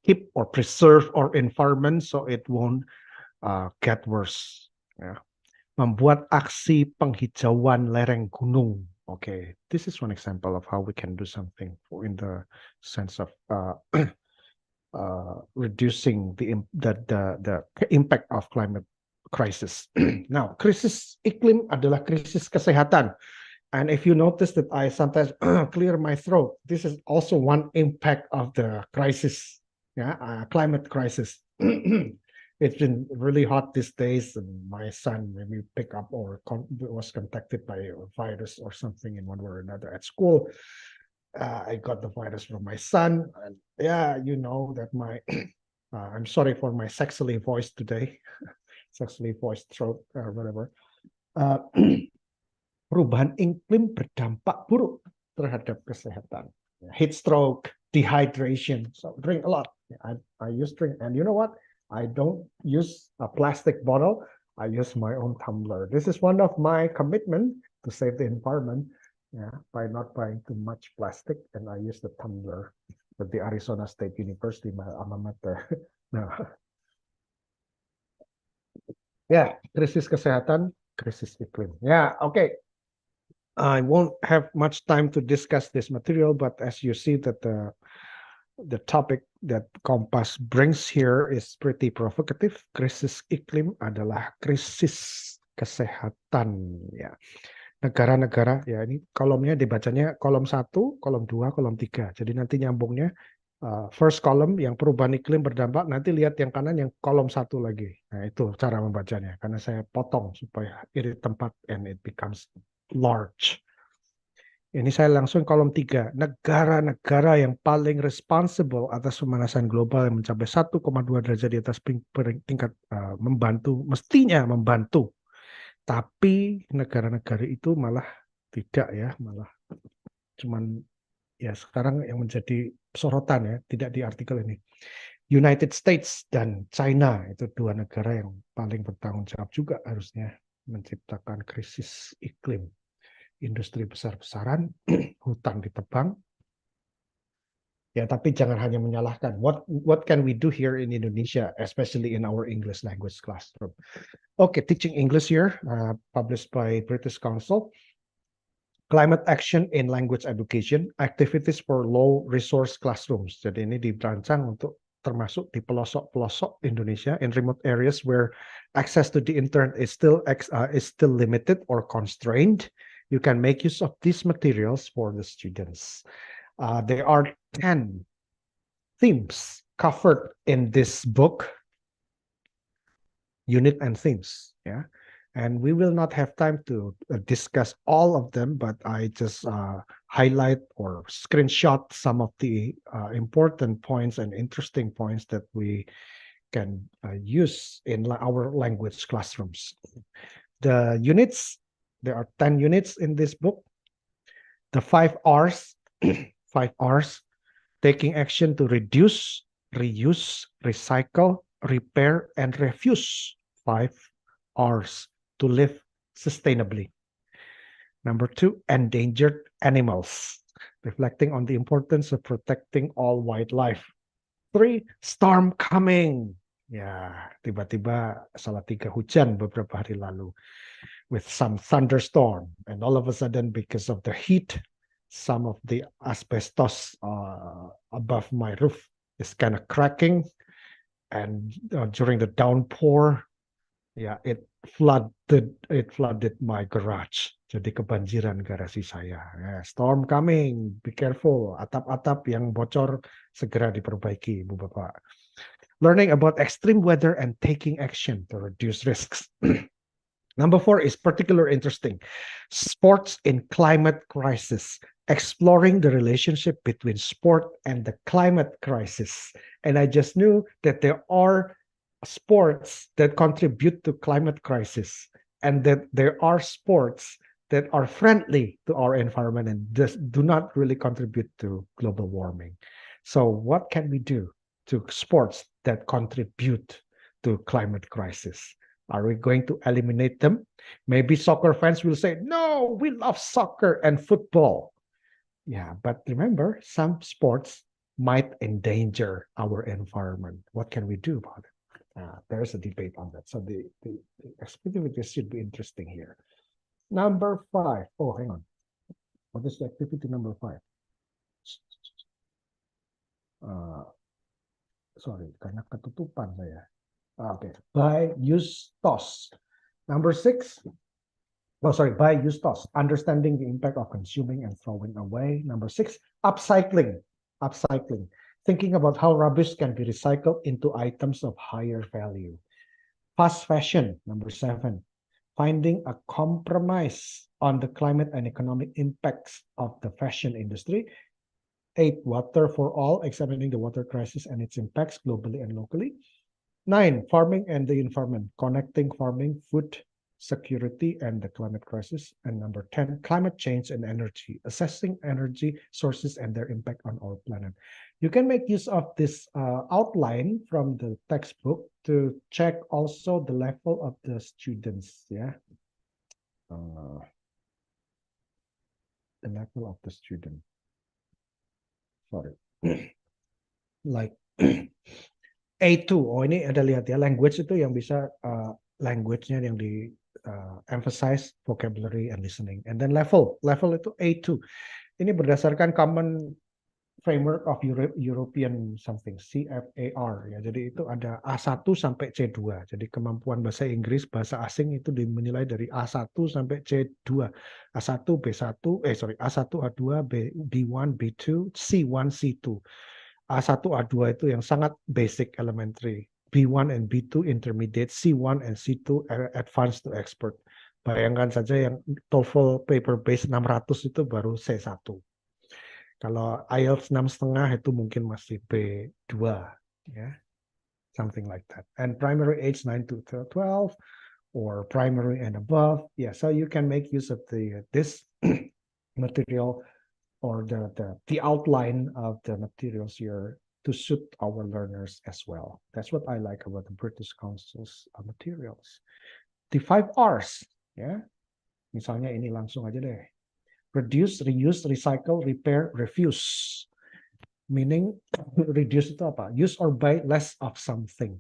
keep or preserve our environment so it won't get worse. Ya. Membuat aksi penghijauan lereng gunung. Okay, this is one example of how we can do something in the sense of reducing the impact of climate crisis. Now, krisis iklim adalah krisis kesehatan. And if you notice that I sometimes clear my throat, this is also one impact of the crisis, climate crisis. It's been really hot these days, and my son maybe pick up or was contacted by a virus or something in one way or another at school. I got the virus from my son, and yeah, you know that my I'm sorry for my sexually voiced today, sexually voiced throat or whatever. Perubahan iklim berdampak buruk terhadap kesehatan. Heat stroke, dehydration. So drink a lot. I use drink, and you know what? I don't use a plastic bottle. I use my own tumbler. This is one of my commitment to save the environment. By not buying too much plastic, and I use the tumbler at the Arizona State University, my alma mater. Nah, krisis kesehatan, krisis iklim. Okay. I won't have much time to discuss this material, but as you see that the topic that Kompas brings here is pretty provocative. Krisis iklim adalah krisis kesehatan. Ya, negara-negara ya ini kolomnya dibacanya kolom 1, kolom 2, kolom 3. Jadi nanti nyambungnya first column yang perubahan iklim berdampak, nanti lihat yang kanan yang kolom 1 lagi. Nah, itu cara membacanya karena saya potong supaya irit tempat and it becomes large. Ini saya langsung kolom 3. Negara-negara yang paling responsible atas pemanasan global yang mencapai 1,2 derajat di atas tingkat membantu, mestinya membantu. Tapi negara-negara itu malah tidak ya, malah cuman ya sekarang yang menjadi sorotan ya, tidak di artikel ini. United States dan China itu dua negara yang paling bertanggung jawab juga harusnya menciptakan krisis iklim. Industri besar-besaran, hutan ditebang. Ya, tapi jangan hanya menyalahkan. What can we do here in Indonesia, especially in our English language classroom? Okay, teaching English here, published by British Council. Climate Action in Language Education, Activities for Low Resource Classrooms. Jadi ini dirancang untuk termasuk di pelosok-pelosok Indonesia in remote areas where access to the internet is still limited or constrained. You can make use of these materials for the students. There are 10 themes covered in this book, unit and themes. Yeah, and we will not have time to discuss all of them, but I just highlight or screenshot some of the important points and interesting points that we can use in our language classrooms. The units, there are 10 units in this book. The 5 R's, 5 R's, taking action to reduce, reuse, recycle, repair, and refuse. 5 R's to live sustainably. Number 2, endangered animals, reflecting on the importance of protecting all wildlife. 3, storm coming. Ya, tiba-tiba Salatiga hujan beberapa hari lalu with some thunderstorm, and all of a sudden, because of the heat, some of the asbestos above my roof is kind of cracking, and during the downpour, it flooded my garage. Jadi kebanjiran garasi saya. Storm coming, be careful. Atap-atap yang bocor segera diperbaiki, Ibu Bapak. Learning about extreme weather and taking action to reduce risks. Number 4 is particularly interesting. Sports in climate crisis, exploring the relationship between sport and the climate crisis. And I just knew that there are sports that contribute to climate crisis, and that there are sports that are friendly to our environment and just do not really contribute to global warming. So what can we do to sports that contribute to climate crisis? Are we going to eliminate them? Maybe soccer fans will say, no, we love soccer and football. Yeah, but remember, some sports might endanger our environment. What can we do about it? There's a debate on that. So the activities should be interesting here. Number 5. Oh, hang on. What is the activity number 5? Sorry, karena ketutupan saya. Okay, buy, use, toss. Number 6. Oh, sorry, buy, use, toss. Understanding the impact of consuming and throwing away. Number 6, upcycling. Upcycling. Thinking about how rubbish can be recycled into items of higher value. Fast fashion. Number 7. Finding a compromise on the climate and economic impacts of the fashion industry. 8. Water for all, examining the water crisis and its impacts globally and locally. 9. Farming and the environment, connecting farming, food security, and the climate crisis. And number 10, climate change and energy, assessing energy sources and their impact on our planet. You can make use of this outline from the textbook to check also the level of the students. Yeah, the level of the student. Sorry, like A2. Oh, ini ada lihat ya, language itu yang bisa language-nya yang di emphasize vocabulary and listening. And then level itu A2. Ini berdasarkan common framework of European something, CFAR ya. Jadi itu ada A1 sampai C2. Jadi kemampuan bahasa Inggris, bahasa asing itu menilai dari A1 sampai C2. A1, B1, A1, A2, B1, B2, C1, C2. A1, A2 itu yang sangat basic elementary. B1 and B2 intermediate, C1 and C2 advanced to expert. Bayangkan saja yang TOEFL paper base 600 itu baru C1. Kalau IELTS 6,5 itu mungkin masih B2, ya, something like that. And primary age 9 to 12, or primary and above. Yeah, so you can make use of this material or the outline of the materials here to suit our learners as well. That's what I like about the British Council's materials. The 5 R's, ya. Misalnya ini langsung aja deh. Reduce, reuse, recycle, repair, refuse. Meaning, reduce itu apa? Use or buy less of something.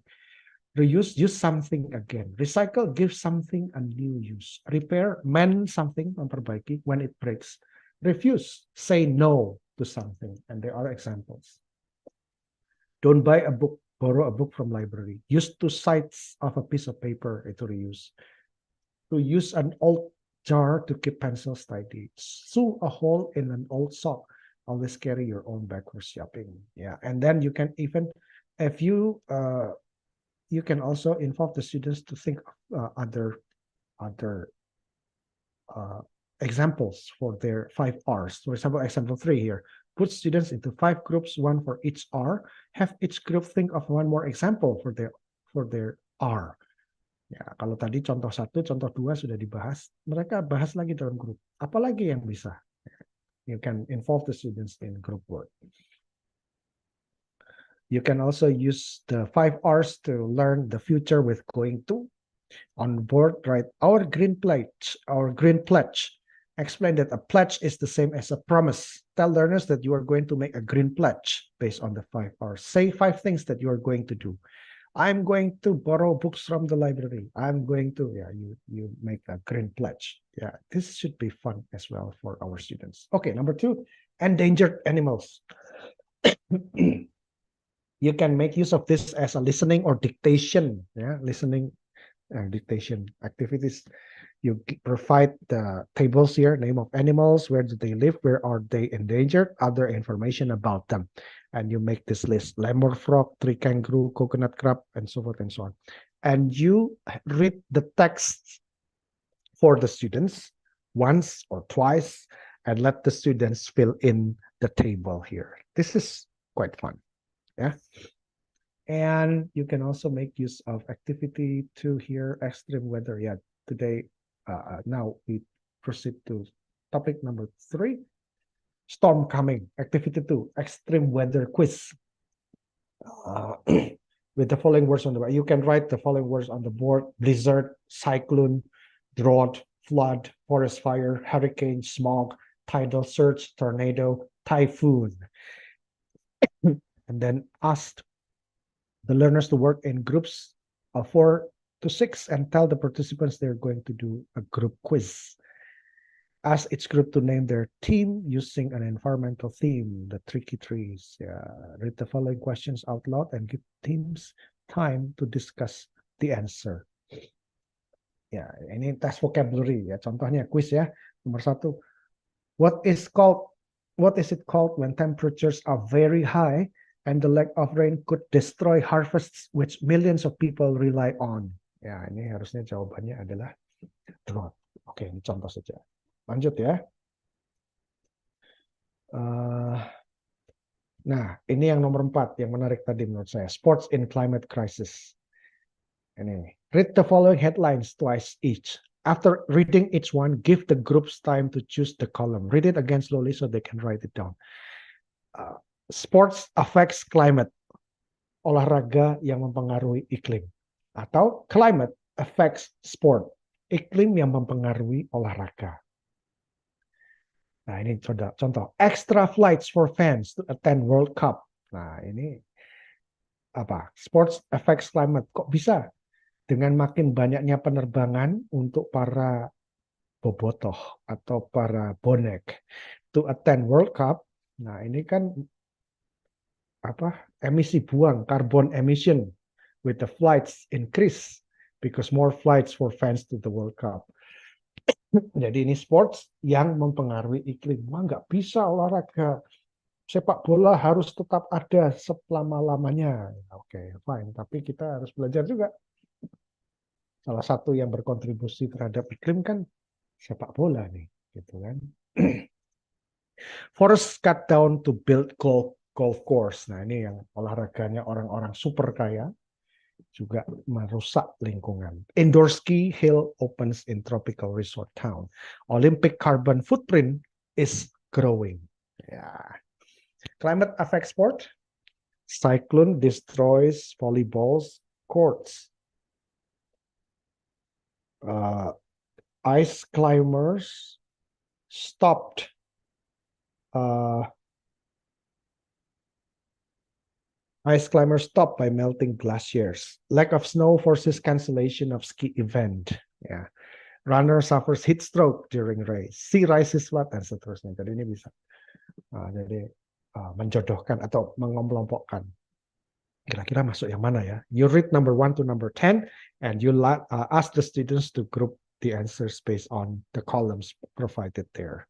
Reuse, use something again. Recycle, give something a new use. Repair, mend something, memperbaiki when it breaks. Refuse, say no to something. And there are examples. Don't buy a book, borrow a book from library. Use 2 sides of a piece of paper, itu reuse. To use an old jar to keep pencils tidy. Sew a hole in an old sock. Always carry your own bag for shopping. Yeah, and then you can even, if you can also involve the students to think of other examples for their 5 R's. For example, example 3 here. Put students into 5 groups, 1 for each R. Have each group think of 1 more example for their R. Ya, kalau tadi contoh 1, contoh 2 sudah dibahas, mereka bahas lagi dalam grup. Apalagi yang bisa? You can involve the students in group work. You can also use the 5 R's to learn the future with going to. On board, write our green pledge. Explain that a pledge is the same as a promise. Tell learners that you are going to make a green pledge based on the 5 R's. Say 5 things that you are going to do. I'm going to borrow books from the library. I'm going to, yeah, you make a green pledge. Yeah, this should be fun as well for our students. Okay, number 2, endangered animals. You can make use of this as a listening or dictation. Yeah, listening and dictation activities. You provide the tables here, name of animals, where do they live, where are they endangered, other information about them. And you make this list: lemur frog, tree kangaroo, coconut crab, and so forth and so on. And you read the text for the students once or twice and let the students fill in the table here. This is quite fun. Yeah. And you can also make use of activity 2 here, extreme weather. Yeah, today, now we proceed to topic number 3. Storm coming. Activity 2, extreme weather quiz. with the following words on the board. You can write the following words on the board: blizzard, cyclone, drought, flood, forest fire, hurricane, smog, tidal surge, tornado, typhoon. And then ask the learners to work in groups of 4 to 6 and tell the participants they're going to do a group quiz. Ask each group to name their team using an environmental theme, the tricky trees. Read the following questions out loud and give teams time to discuss the answer. Ya, ini tes vocabulary ya. Contohnya quiz ya. Nomor 1. What is it called when temperatures are very high and the lack of rain could destroy harvests which millions of people rely on? Ya, ini harusnya jawabannya adalah drought. Oke, ini contoh saja. Lanjut ya. Nah, ini yang nomor 4 yang menarik tadi menurut saya. Sports in climate crisis. Ini. Read the following headlines twice each. After reading each one, give the groups time to choose the column. Read it again slowly so they can write it down. Sports affects climate. Olahraga yang mempengaruhi iklim. Atau climate affects sport. Iklim yang mempengaruhi olahraga. Nah, ini contoh. Extra flights for fans to attend World Cup. Nah, ini apa? Sports affects climate. Kok bisa? Dengan makin banyaknya penerbangan untuk para bobotoh atau para bonek to attend World Cup. Nah, ini kan apa? Emisi buang, carbon emission with the flights increase because more flights for fans to the World Cup. Jadi ini sports yang mempengaruhi iklim. Wah, nggak bisa olahraga. Sepak bola harus tetap ada selama-lamanya. Oke, fine. Tapi kita harus belajar juga. Salah satu yang berkontribusi terhadap iklim kan sepak bola nih, gitu kan. Forest cut down to build golf course. Nah, ini yang olahraganya orang-orang super kaya juga merusak lingkungan. Indoor ski hill opens in tropical resort town. Olympic carbon footprint is growing. Yeah. Climate affects sport. Cyclone destroys volleyballs courts. Ice climbers stopped by melting glaciers. Lack of snow forces cancellation of ski event. Yeah. Runner suffers heat stroke during race. Sea rises flood dan seterusnya. Jadi ini bisa menjodohkan atau mengelompokkan. Kira-kira masuk yang mana ya? You read number 1 to number 10 and you ask the students to group the answers based on the columns provided there.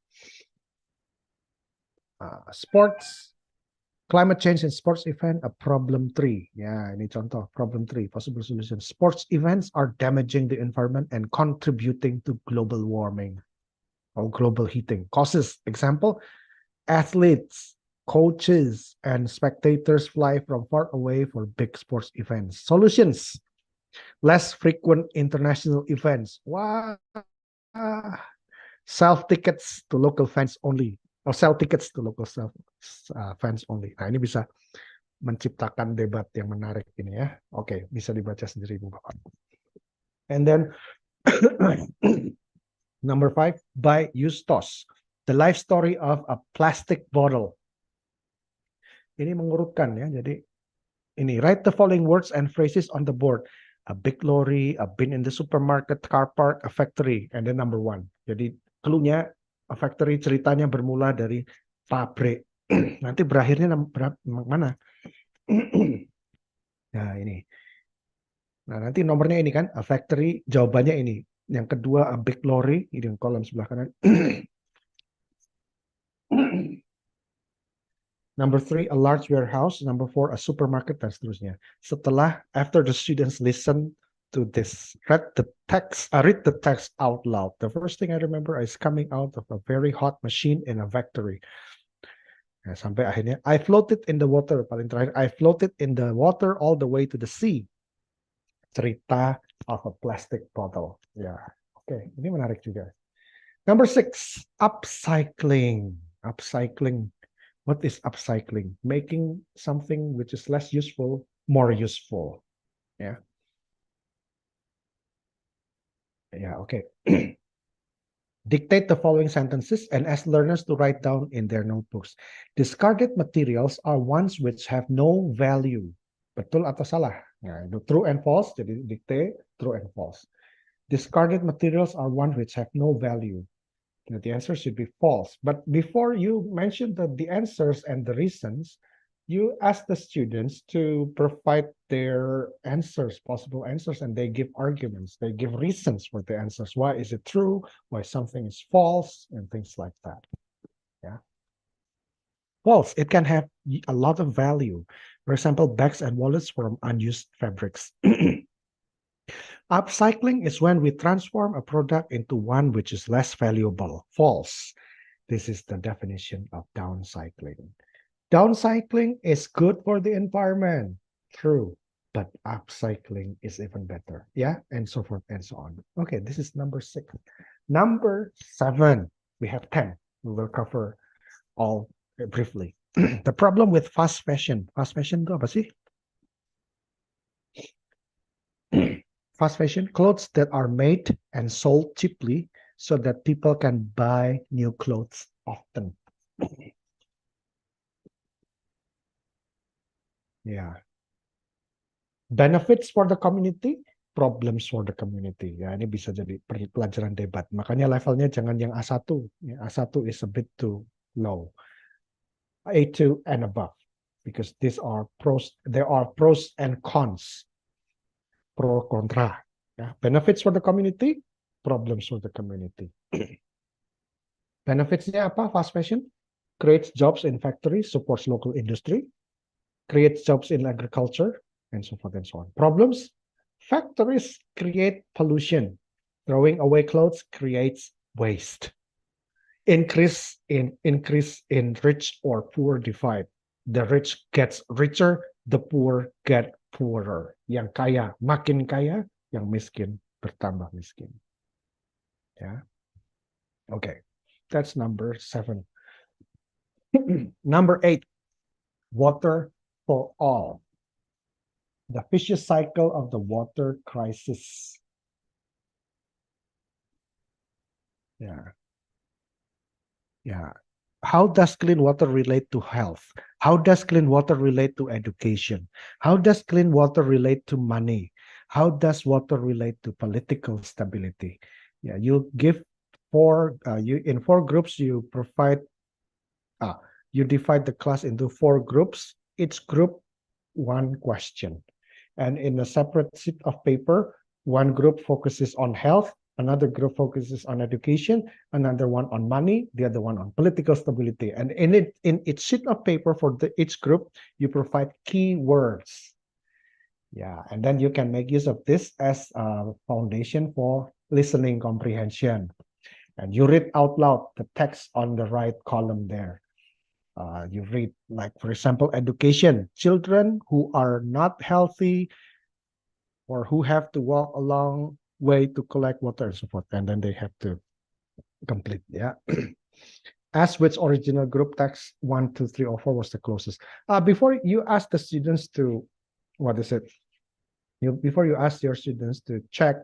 Sports, climate change in sports event, a problem 3. Ya, ini contoh problem 3, possible solution. Sports events are damaging the environment and contributing to global warming or global heating. Causes, example, athletes, coaches, and spectators fly from far away for big sports events. Solutions, less frequent international events. Wah, sell tickets to local fans only. Or sell tickets to local fans only. Nah, ini bisa menciptakan debat yang menarik ini ya. Oke, bisa dibaca sendiri Bu Bapak. And then number 5, by Eustace, the life story of a plastic bottle. Ini mengurutkan ya. Jadi ini, write the following words and phrases on the board. A big lorry, a bin in the supermarket, car park, a factory, and then number 1. Jadi clue-nya a factory, ceritanya bermula dari pabrik. Nanti berakhirnya mana? Nah, ini. Nah, nanti nomornya ini kan, a factory, jawabannya ini. Yang kedua, a big lorry, ini kolom sebelah kanan. Number 3, a large warehouse. Number 4, a supermarket, dan seterusnya. Setelah, after the students listen to this, read the text out loud. The first thing I remember is coming out of a very hot machine in a factory. Nah, sampai akhirnya, I floated in the water. Paling terakhir, I floated in the water all the way to the sea. Cerita of a plastic bottle. Ya, oke, ini menarik juga. Number 6, upcycling. Upcycling. What is upcycling? Making something which is less useful more useful. Yeah. Yeah, okay. Dictate the following sentences and ask learners to write down in their notebooks. Discarded materials are ones which have no value. Betul atau salah? Nah, true and false, jadi dictate true and false. Discarded materials are ones which have no value. The answer should be false. But before you mention the answers and the reasons, you ask the students to provide their answers, possible answers, and they give arguments. They give reasons for the answers. Why is it true? Why something is false? And things like that. Yeah. False. It can have a lot of value. For example, bags and wallets from unused fabrics. Upcycling is when we transform a product into one which is less valuable. False. This is the definition of downcycling. Downcycling is good for the environment. True. But upcycling is even better. Yeah. And so forth and so on. Okay. This is number 6. Number 7. We have 10. We will cover all briefly. The problem with fast fashion. Fast fashion itu apa sih? Fast fashion, clothes that are made and sold cheaply so that people can buy new clothes often. Yeah. Benefits for the community, problems for the community. Ya, ini bisa jadi pelajaran debat. Makanya levelnya jangan yang A1. Ya, A1 is a bit too low. A2 and above. Because these are pros, there are pros and cons. Pro kontra. Ya. Benefits for the community, problems for the community. Benefitsnya apa? Fast fashion creates jobs in factories, supports local industry, creates jobs in agriculture, and so forth and so on. Problems: factories create pollution. Throwing away clothes creates waste. Increase in rich or poor divide. The rich gets richer, the poor get poorer. Yang kaya makin kaya, yang miskin bertambah miskin. Yeah. Okay. That's number 7. Number 8, water for all. The vicious cycle of the water crisis. Yeah. Yeah. How does clean water relate to health? How does clean water relate to education? How does clean water relate to money? How does water relate to political stability? Yeah, you give 4, in 4 groups, you provide, you divide the class into 4 groups, each group 1 question. And in a separate sheet of paper, one group focuses on health, another group focuses on education, another one on money, the other one on political stability. And in each sheet of paper for each group, you provide keywords. Yeah, and then you can make use of this as a foundation for listening comprehension. And you read out loud the text on the right column there. You read, like, for example, education. Children who are not healthy or who have to walk a long way to collect water and so forth. And then they have to complete. Yeah. Ask which original group text 1, 2, 3, or 4 was the closest. Before you ask the students to, what is it? Before you ask your students to check,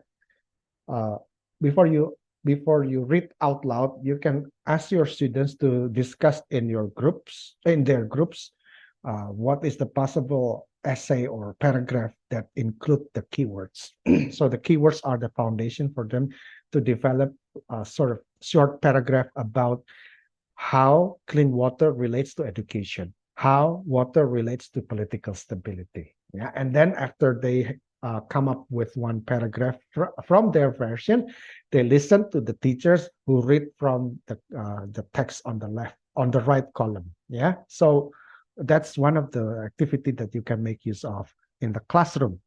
before you read out loud, you can ask your students to discuss in their groups, what is the possible essay or paragraph that include the keywords. So the keywords are the foundation for them to develop a sort of short paragraph about how clean water relates to education, how water relates to political stability. Yeah, and then after they come up with one paragraph from their version, they listen to the teachers who read from the text on the left, on the right column. Yeah, so that's one of the activity that you can make use of in the classroom.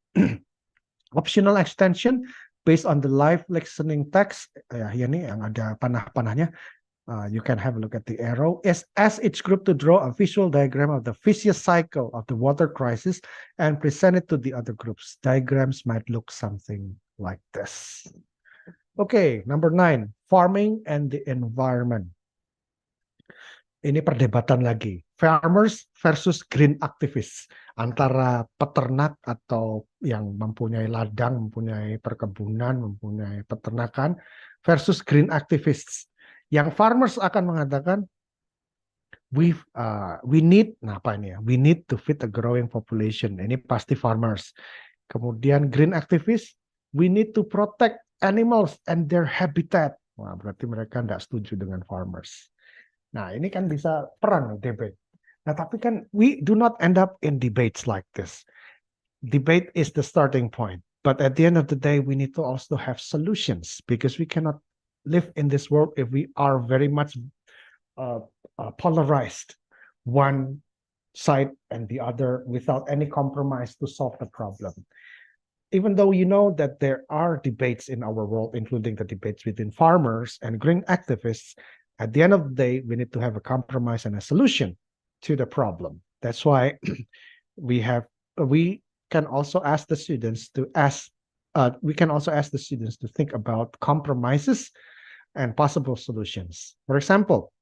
Optional extension based on the live listening text. Ini yang ada panah-panahnya. You can have a look at the arrow. Ask each group to draw a visual diagram of the vicious cycle of the water crisis and present it to the other groups. Diagrams might look something like this. Okay, number 9, farming and the environment. Ini perdebatan lagi. farmers versus green activists, antara peternak atau yang mempunyai ladang, mempunyai perkebunan, mempunyai peternakan versus green activists. Yang farmers akan mengatakan we need, nah apa ini ya? We need to feed a growing population. Ini pasti farmers. Kemudian green activists, we need to protect animals and their habitat. Wah, berarti mereka tidak setuju dengan farmers. Nah, ini kan bisa perang debate. Nah, tapi kan we do not end up in debates like this. Debate is the starting point. But at the end of the day, we need to also have solutions because we cannot live in this world if we are very much polarized, one side and the other, without any compromise to solve the problem. Even though you know that there are debates in our world, including the debates within farmers and green activists, at the end of the day, we need to have a compromise and a solution to the problem. That's why we can also ask the students to think about compromises and possible solutions. For example,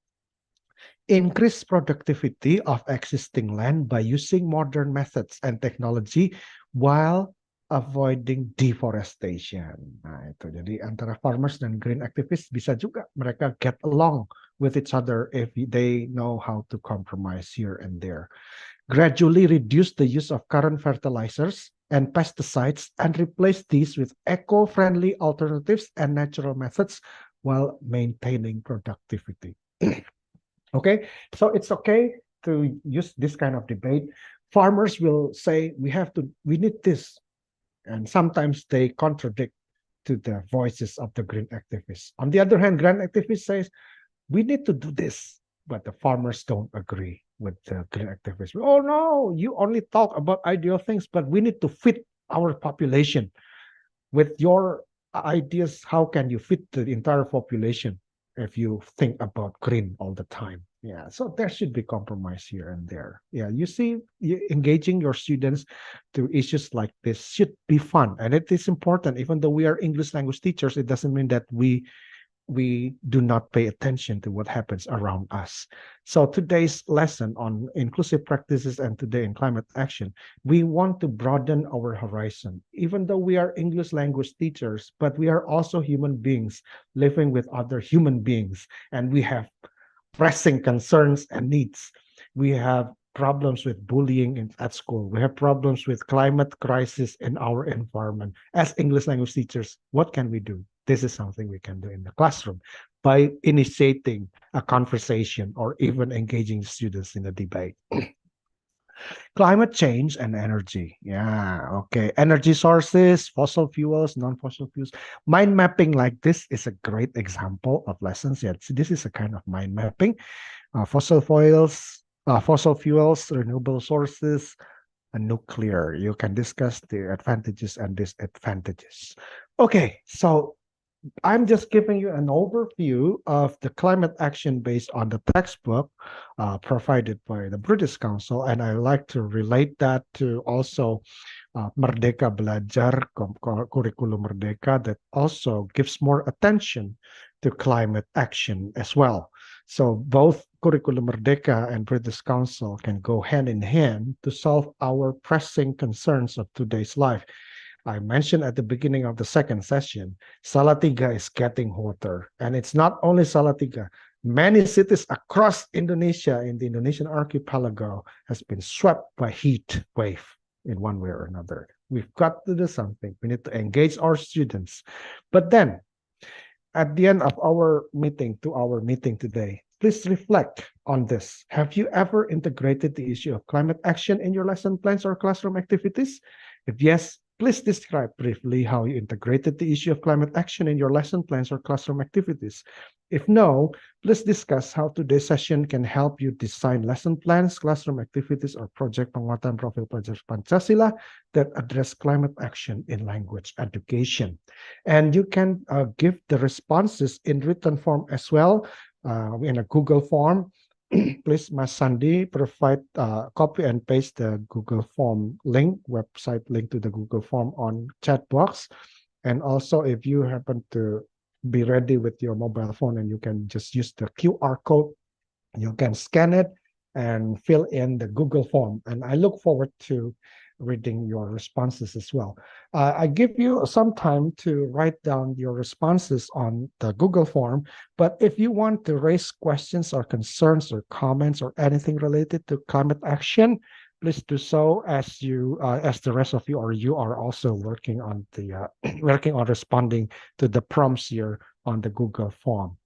increase productivity of existing land by using modern methods and technology while avoiding deforestation. Nah, itu jadi antara farmers dan green activists bisa juga mereka get along with each other if they know how to compromise here and there. Gradually reduce the use of current fertilizers and pesticides and replace these with eco-friendly alternatives and natural methods while maintaining productivity. Okay, so it's okay to use this kind of debate. Farmers will say we need this, and sometimes they contradict to the voices of the green activists. On the other hand, green activists says we need to do this, but the farmers don't agree with the green activists. Oh no, you only talk about ideal things, but we need to fit our population. With your ideas, how can you fit the entire population if you think about green all the time? Yeah, so there should be compromise here and there. Yeah, you see, engaging your students to issues like this should be fun, and it is important. Even though we are English language teachers, it doesn't mean that we do not pay attention to what happens around us. So today's lesson on inclusive practices and today in climate action, we want to broaden our horizon. Even though we are English language teachers, but we are also human beings living with other human beings, and we have pressing concerns and needs. We have problems with bullying at school. We have problems with climate crisis in our environment. As English language teachers, what can we do? This is something we can do in the classroom by initiating a conversation or even engaging students in a debate. Climate change and energy. Yeah, okay. Energy sources, fossil fuels, non-fossil fuels. Mind mapping like this is a great example of lessons. Yeah, this is a kind of mind mapping. Fossil fuels, renewable sources, and nuclear. You can discuss the advantages and disadvantages. Okay, so I'm just giving you an overview of the climate action based on the textbook provided by the British Council, and I like to relate that to also Merdeka Belajar, curriculum Merdeka, that also gives more attention to climate action as well. So both curriculum Merdeka and British Council can go hand in hand to solve our pressing concerns of today's life. I mentioned at the beginning of the second session, Salatiga is getting hotter. And it's not only Salatiga. Many cities across Indonesia, in the Indonesian archipelago, has been swept by heat wave in one way or another. We've got to do something. We need to engage our students. But then, at the end of our meeting today, please reflect on this. Have you ever integrated the issue of climate action in your lesson plans or classroom activities? If yes, please describe briefly how you integrated the issue of climate action in your lesson plans or classroom activities. If no, please discuss how today's session can help you design lesson plans, classroom activities, or project penguatan profil pelajar Pancasila that address climate action in language education. And you can give the responses in written form as well, in a Google form. Please, Mas Sandi, provide copy and paste the Google form link, website link to the Google form on chat box. And also, if you happen to be ready with your mobile phone and you can just use the QR code, you can scan it and fill in the Google form. And I look forward to reading your responses as well. I give you some time to write down your responses on the Google form, but if you want to raise questions or concerns or comments or anything related to climate action, please do so as the rest of you or you are also working on the working on responding to the prompts here on the Google form.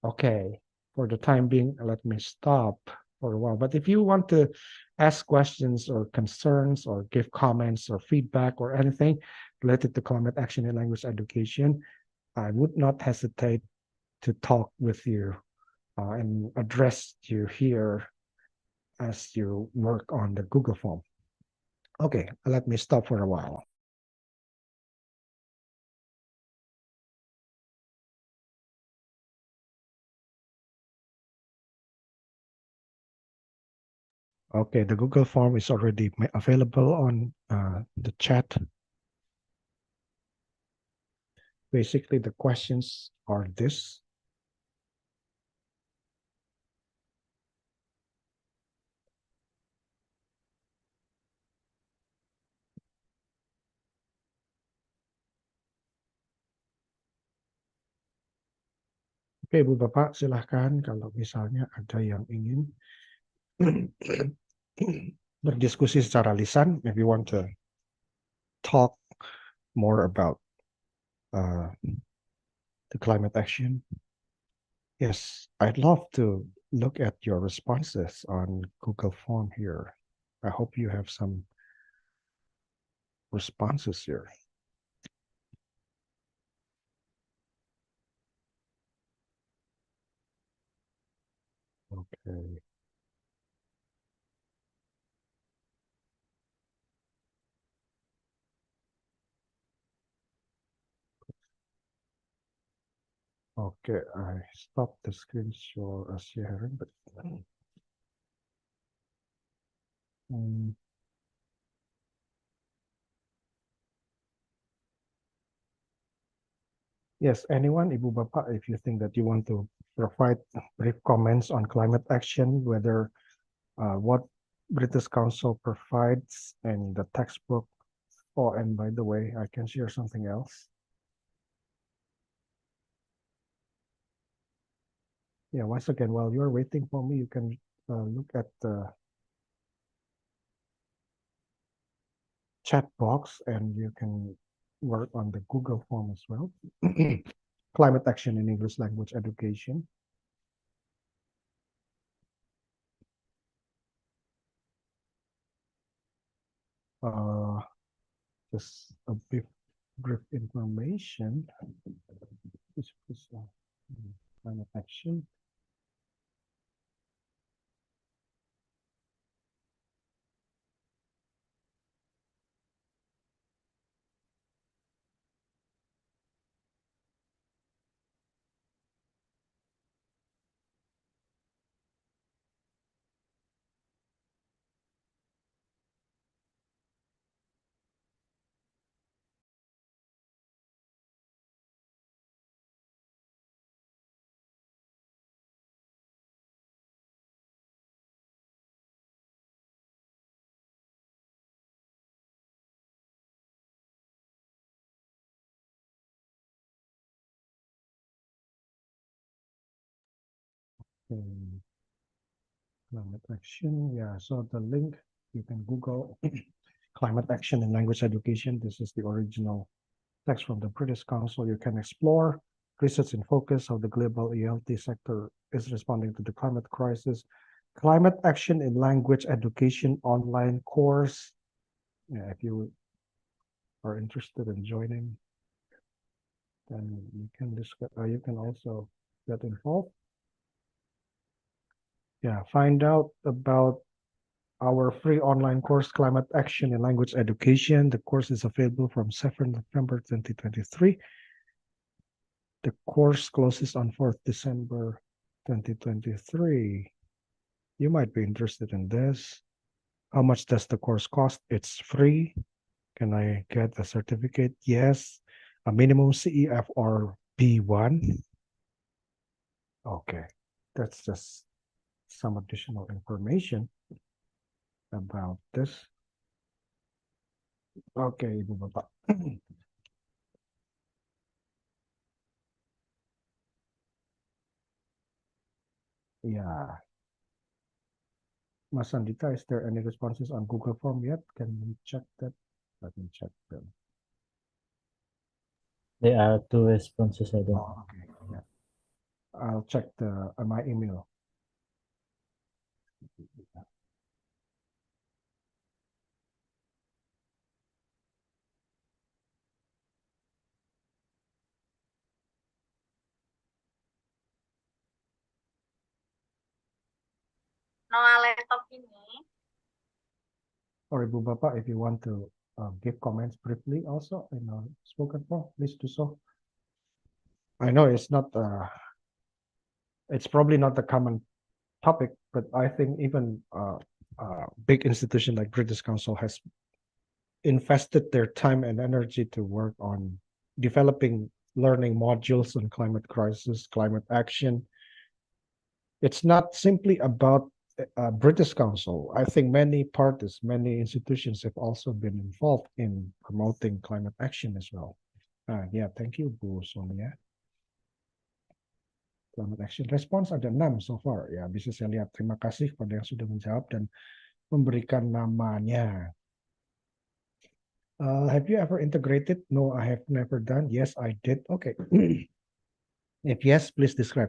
Okay, for the time being, let me stop for a while. But if you want to ask questions or concerns or give comments or feedback or anything related to climate action and language education, I would not hesitate to talk with you and address you here as you work on the Google form. Okay, let me stop for a while. Okay, the Google form is already available on the chat. Basically, the questions are this. Oke, Ibu Bapak, silahkan kalau misalnya ada yang ingin berdiskusi secara lisan, if you want to talk more about the climate action. Yes, I'd love to look at your responses on Google Form here. I hope you have some responses here. Okay. Okay, I stopped the screen sharing, but yes, anyone, Ibu Bapak, if you think that you want to provide brief comments on climate action, whether what British Council provides in the textbook. Oh, and by the way, I can share something else. Yeah, once again, while you're waiting for me, you can look at the chat box and you can work on the Google form as well. Climate action in English language education. Just a brief information. This is climate action. Climate action. Yeah, so the link, you can Google climate action in language education. This is the original text from the British Council. You can explore research in focus how the global ELT sector is responding to the climate crisis. Climate action in language education online course. Yeah, if you are interested in joining, then you can discuss. You can also get involved. Yeah, find out about our free online course, Climate Action in Language Education. The course is available from 7th November 2023. The course closes on 4th December 2023. You might be interested in this. How much does the course cost? It's free. Can I get a certificate? Yes. A minimum CEF or B1. Okay. That's just some additional information about this. Oke, Ibu Bapak. Yeah. Mas Andita, is there any responses on Google Form yet? Can we check that? Let me check them. There are 2 responses, I think. Oh, okay. Yeah. I'll check my email. Laptop ini. Or Ibu Bapak, if you want to give comments briefly also in our spoken form, please do so. I know it's not, it's probably not a common topic, but I think even big institution like British Council has invested their time and energy to work on developing learning modules on climate crisis, climate action. It's not simply about British Council. I think many parties, many institutions have also been involved in promoting climate action as well. Yeah, thank you, Bu Sonia. Climate action response ada 6 so far. Ya, bisa saya lihat. Terima kasih pada yang sudah menjawab dan memberikan namanya. Have you ever integrated? No, I have never done. Yes, I did. Okay. If yes, please describe.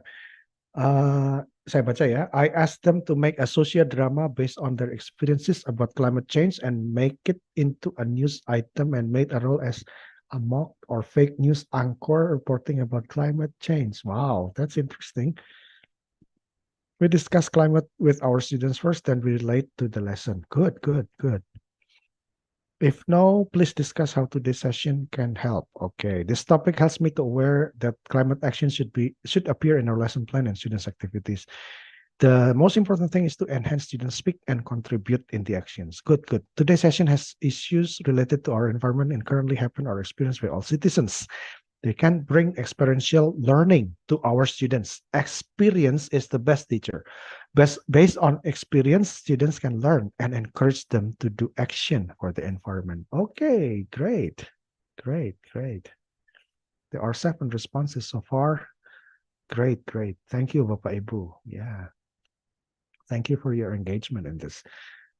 Saya baca ya. I asked them to make a social drama based on their experiences about climate change and make it into a news item and made a role as a mock or fake news anchor reporting about climate change. Wow, that's interesting. We discuss climate with our students first, then we relate to the lesson. Good, good, good. If no, please discuss how today's session can help. Okay, this topic helps me to aware that climate action should appear in our lesson plan and students' activities. The most important thing is to enhance students speak and contribute in the actions. Good, good. Today's session has issues related to our environment and currently happen or experienced by all citizens. They can bring experiential learning to our students. Experience is the best teacher. Based on experience, students can learn and encourage them to do action for the environment. Okay, great, great, great. There are 7 responses so far. Great, great. Thank you, Bapak Ibu. Yeah. Thank you for your engagement in this.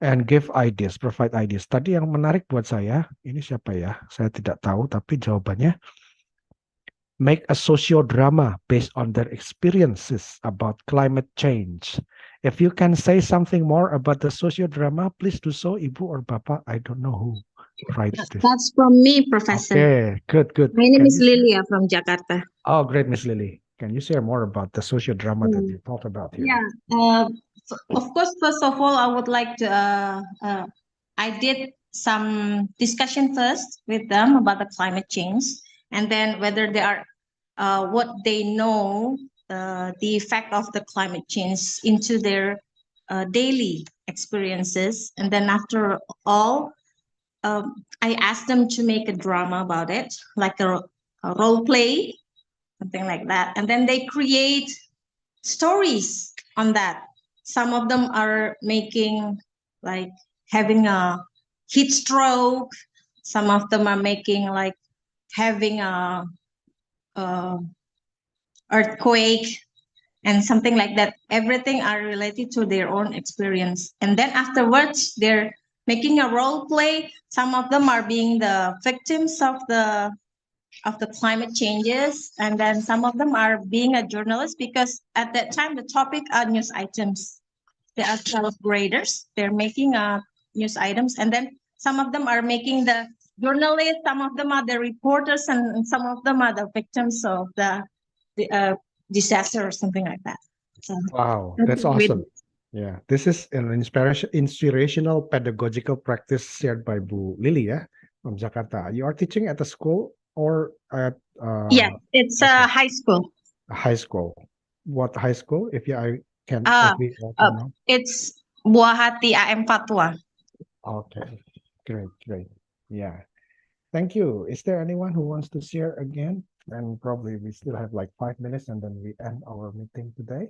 And give ideas, provide ideas. Tadi yang menarik buat saya, ini siapa ya? Saya tidak tahu, tapi jawabannya make a socio-drama based on their experiences about climate change. If you can say something more about the socio-drama, please do so, Ibu or Bapak. I don't know who writes this. That's from me, Professor. Okay, good, good. My name Can is you share- Lilia from Jakarta. Oh, great, Miss Lily. Can you share more about the socio-drama that you talked about here? Yeah, of course, first of all, I would like to, I did some discussion first with them about the climate change, and then whether they are, what they know, the effect of the climate change into their daily experiences. And then after all, I asked them to make a drama about it, like a role play, something like that. And then they create stories on that. Some of them are making like having a heat stroke. Some of them are making like having a earthquake and something like that. Everything are related to their own experience. And then afterwards, they're making a role play. Some of them are being the victims of the climate changes, and then some of them are being a journalist, because at that time the topic are news items. They are 12th graders. They're making news items, and then some of them are making the journalists. Some of them are the reporters, and some of them are the victims of the disaster or something like that. So, Wow, that's awesome. Yeah, this is an inspirational pedagogical practice shared by Bu Lily, yeah, from Jakarta. You are teaching at a school or at yeah, it's a high school. a high school? What high school? If you I can, if we all can know. It's Buah Hati AM Fatwa. Okay, great, great. Yeah, thank you. Is there anyone who wants to share again? And probably we still have like 5 minutes and then we end our meeting today.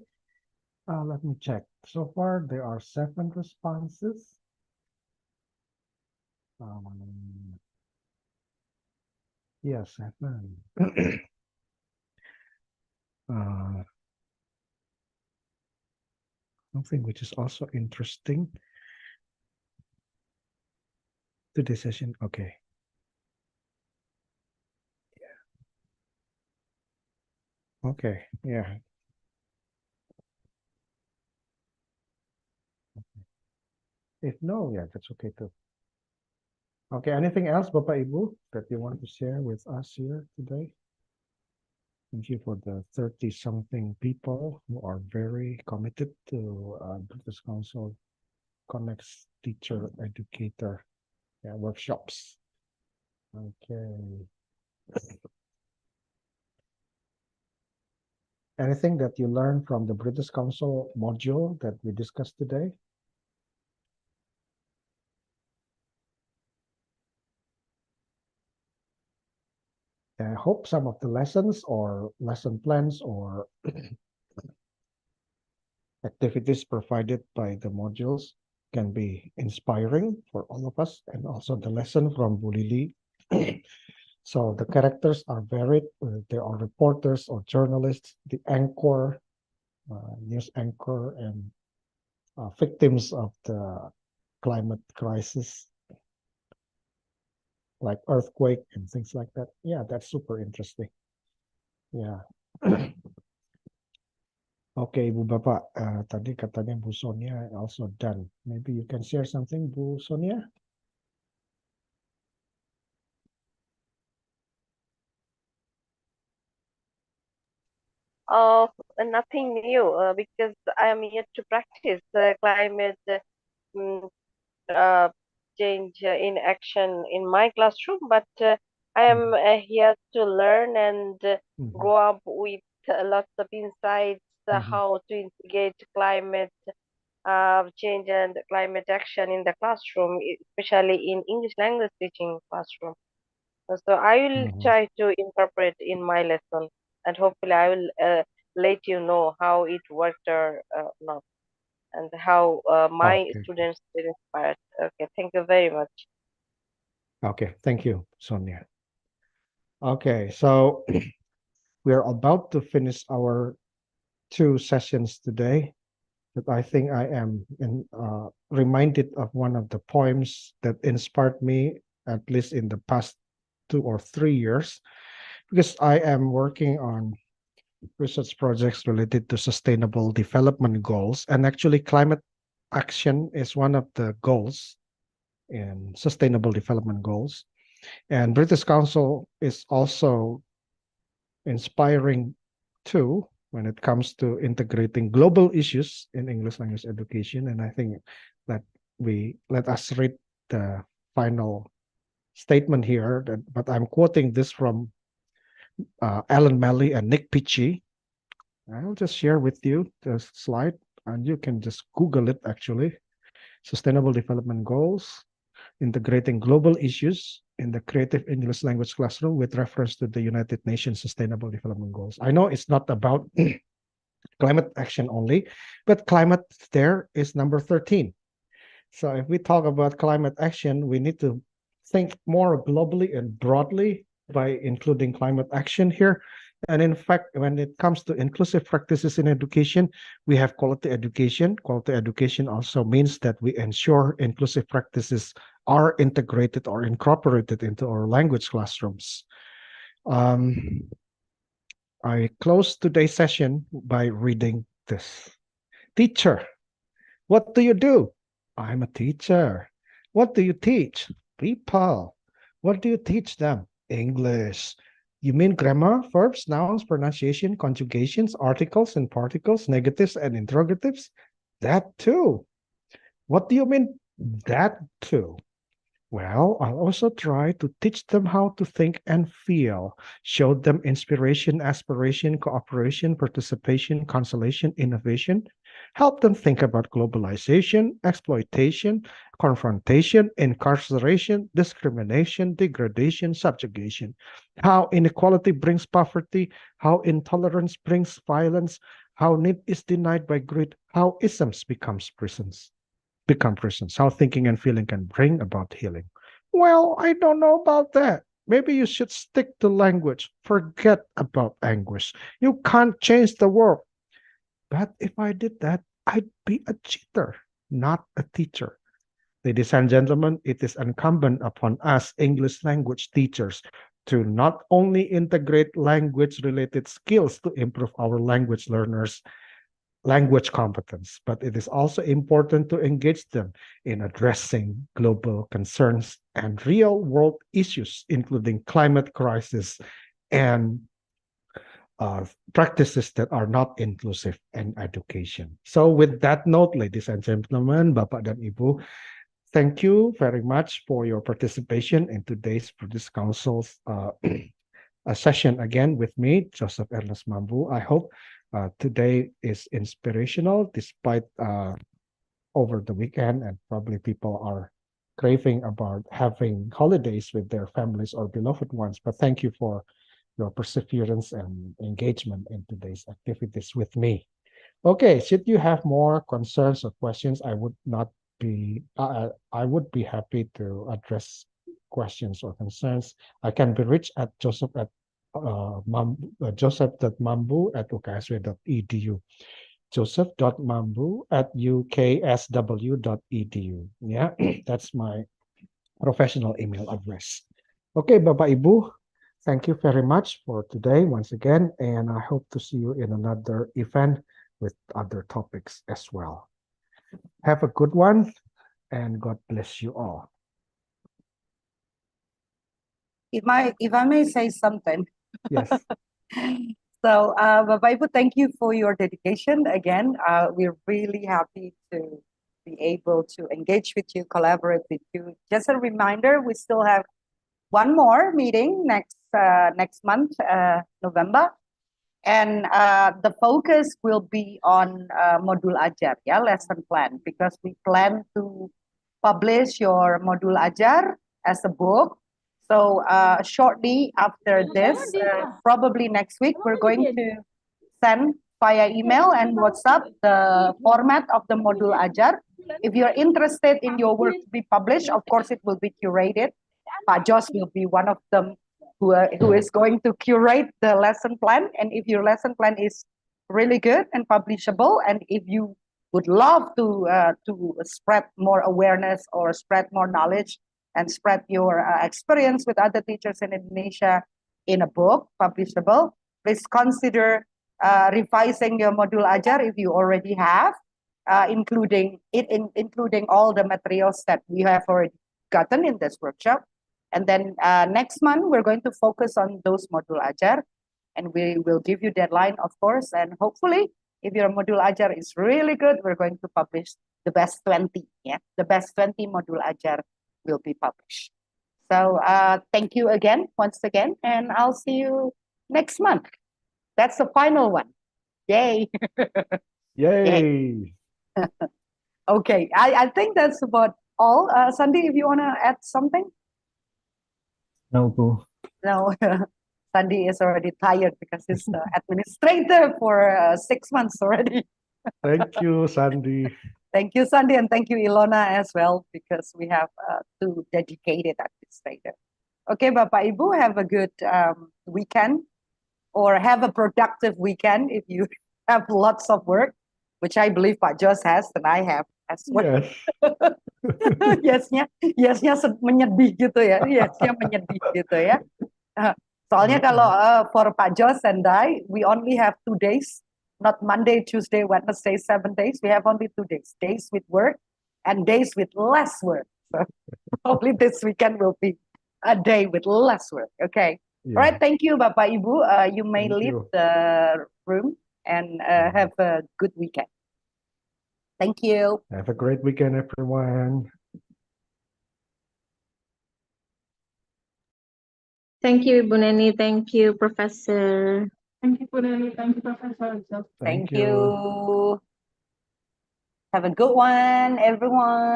Let me check. So far, there are 7 responses. Yeah, 7. Something which is also interesting. Today's session, okay. Okay, yeah. If no, yeah, that's okay too. Okay, anything else, Bapak Ibu, that you want to share with us here today? Thank you for the 30-something people who are very committed to British Council Connects Teacher Educator workshops. Okay. Anything that you learned from the British Council module that we discussed today? I hope some of the lessons or lesson plans or activities provided by the modules can be inspiring for all of us, and also the lesson from Bu Lili. So the characters are varied. There are reporters or journalists, the anchor, news anchor, and victims of the climate crisis, like earthquake and things like that. Yeah, that's super interesting. Yeah. Okay, Bu Bapak, tadi katanya Bu Sonia also done. Maybe you can share something, Bu Sonia? Nothing new because I am yet to practice climate mm, uh, change in action in my classroom, but I am here to learn and grow up with lots of insights how to integrate climate change and climate action in the classroom, especially in English language teaching classroom. So I will try to incorporate in my lesson, and hopefully I will let you know how it worked or not, and how my Okay. students were inspired. Okay, thank you very much. Okay, thank you, Sonia. Okay, so we're about to finish our 2 sessions today, but I think I am reminded of one of the poems that inspired me, at least in the past 2 or 3 years, because I am working on research projects related to sustainable development goals, and actually climate action is one of the goals in sustainable development goals. And British Council is also inspiring too when it comes to integrating global issues in English language education. And I think that let us read the final statement here, but I'm quoting this from Alan Malley and Nick Pitchey. I'll just share with you the slide, and you can just Google it actually. Sustainable Development Goals, integrating global issues in the creative English language classroom with reference to the United Nations Sustainable Development Goals. I know it's not about climate action only, but climate there is number 13. So if we talk about climate action, we need to think more globally and broadly by including climate action here. And in fact, when it comes to inclusive practices in education, we have quality education. Quality education also means that we ensure inclusive practices are integrated or incorporated into our language classrooms. I close today's session by reading this. Teacher, what do you do? I'm a teacher. What do you teach? People. What do you teach them? English. You mean grammar, verbs, nouns, pronunciation, conjugations, articles and particles, negatives and interrogatives? That too. What do you mean that too? Well, I'll also try to teach them how to think and feel, show them inspiration, aspiration, cooperation, participation, consolation, innovation, help them think about globalization, exploitation, confrontation, incarceration, discrimination, degradation, subjugation, how inequality brings poverty, how intolerance brings violence, how need is denied by greed, how isms become prisons, how thinking and feeling can bring about healing. Well, I don't know about that. Maybe you should stick to language. Forget about anguish. You can't change the world. But if I did that, I'd be a cheater, not a teacher. Ladies and gentlemen, it is incumbent upon us English language teachers to not only integrate language-related skills to improve our language learners' language competence, but it is also important to engage them in addressing global concerns and real-world issues, including climate crisis and practices that are not inclusive in education. So with that note, ladies and gentlemen, Bapak dan Ibu, thank you very much for your participation in today's British Council's a session again with me, Joseph Ernest Mambu. I hope today is inspirational despite over the weekend, and probably people are craving about having holidays with their families or beloved ones. But thank you for your perseverance and engagement in today's activities with me. Okay, should you have more concerns or questions, I would be happy to address questions or concerns. I can be reached at joseph.mambu@uksw.edu. joseph.mambu@uksw.edu. Yeah, that's my professional email address. Okay, Bapak Ibu, thank you very much for today once again, and I hope to see you in another event with other topics as well. Have a good one, and God bless you all. If I may say something. Yes. So, Bapak Ibu, thank you for your dedication. Again, we're really happy to be able to engage with you, collaborate with you. Just a reminder, we still have one more meeting next month, November. And the focus will be on module ajar, yeah, lesson plan, because we plan to publish your module ajar as a book. So shortly after this, probably next week, we're going to send via email and WhatsApp the format of the module ajar. If you're interested in your work to be published, of course, it will be curated. Pak Jos will be one of them who is going to curate the lesson plan. And if your lesson plan is really good and publishable, and if you would love to spread more awareness or spread more knowledge and spread your experience with other teachers in Indonesia in a book, publishable, please consider revising your module ajar if you already have, including all the materials that we have already gotten in this workshop. And then next month, we're going to focus on those module ajar, and we will give you deadline, of course. And hopefully, if your module ajar is really good, we're going to publish the best 20. Yeah, the best 20 module ajar will be published. So thank you again, once again, and I'll see you next month. That's the final one. Yay! Yay! Okay, I think that's about all. Sandy, if you want to add something? No, Bu. No, Sandy is already tired because he's the administrator for 6 months already. Thank you, Sandy. Thank you, Sandy, and thank you, Ilona, as well, because we have 2 dedicated administrators. Okay, Bapak Ibu, have a good weekend, or have a productive weekend if you have lots of work, which I believe Pak Jos has and I have as well. Yes. Yesnya menyedih gitu ya, yesnya menyedih gitu ya. Soalnya kalau for Pak Jos and I, we only have 2 days, not Monday, Tuesday, Wednesday, 7 days. We have only 2 days, days with work and days with less work. So probably this weekend will be a day with less work. Okay. Yeah. All right. Thank you, Bapak Ibu. You may leave the room and have a good weekend. Thank you. Have a great weekend, everyone. Thank you, Ibu Neni. Thank you, Professor. Thank you, Punani. Thank you, Professor. Thank you. Have a good one, everyone.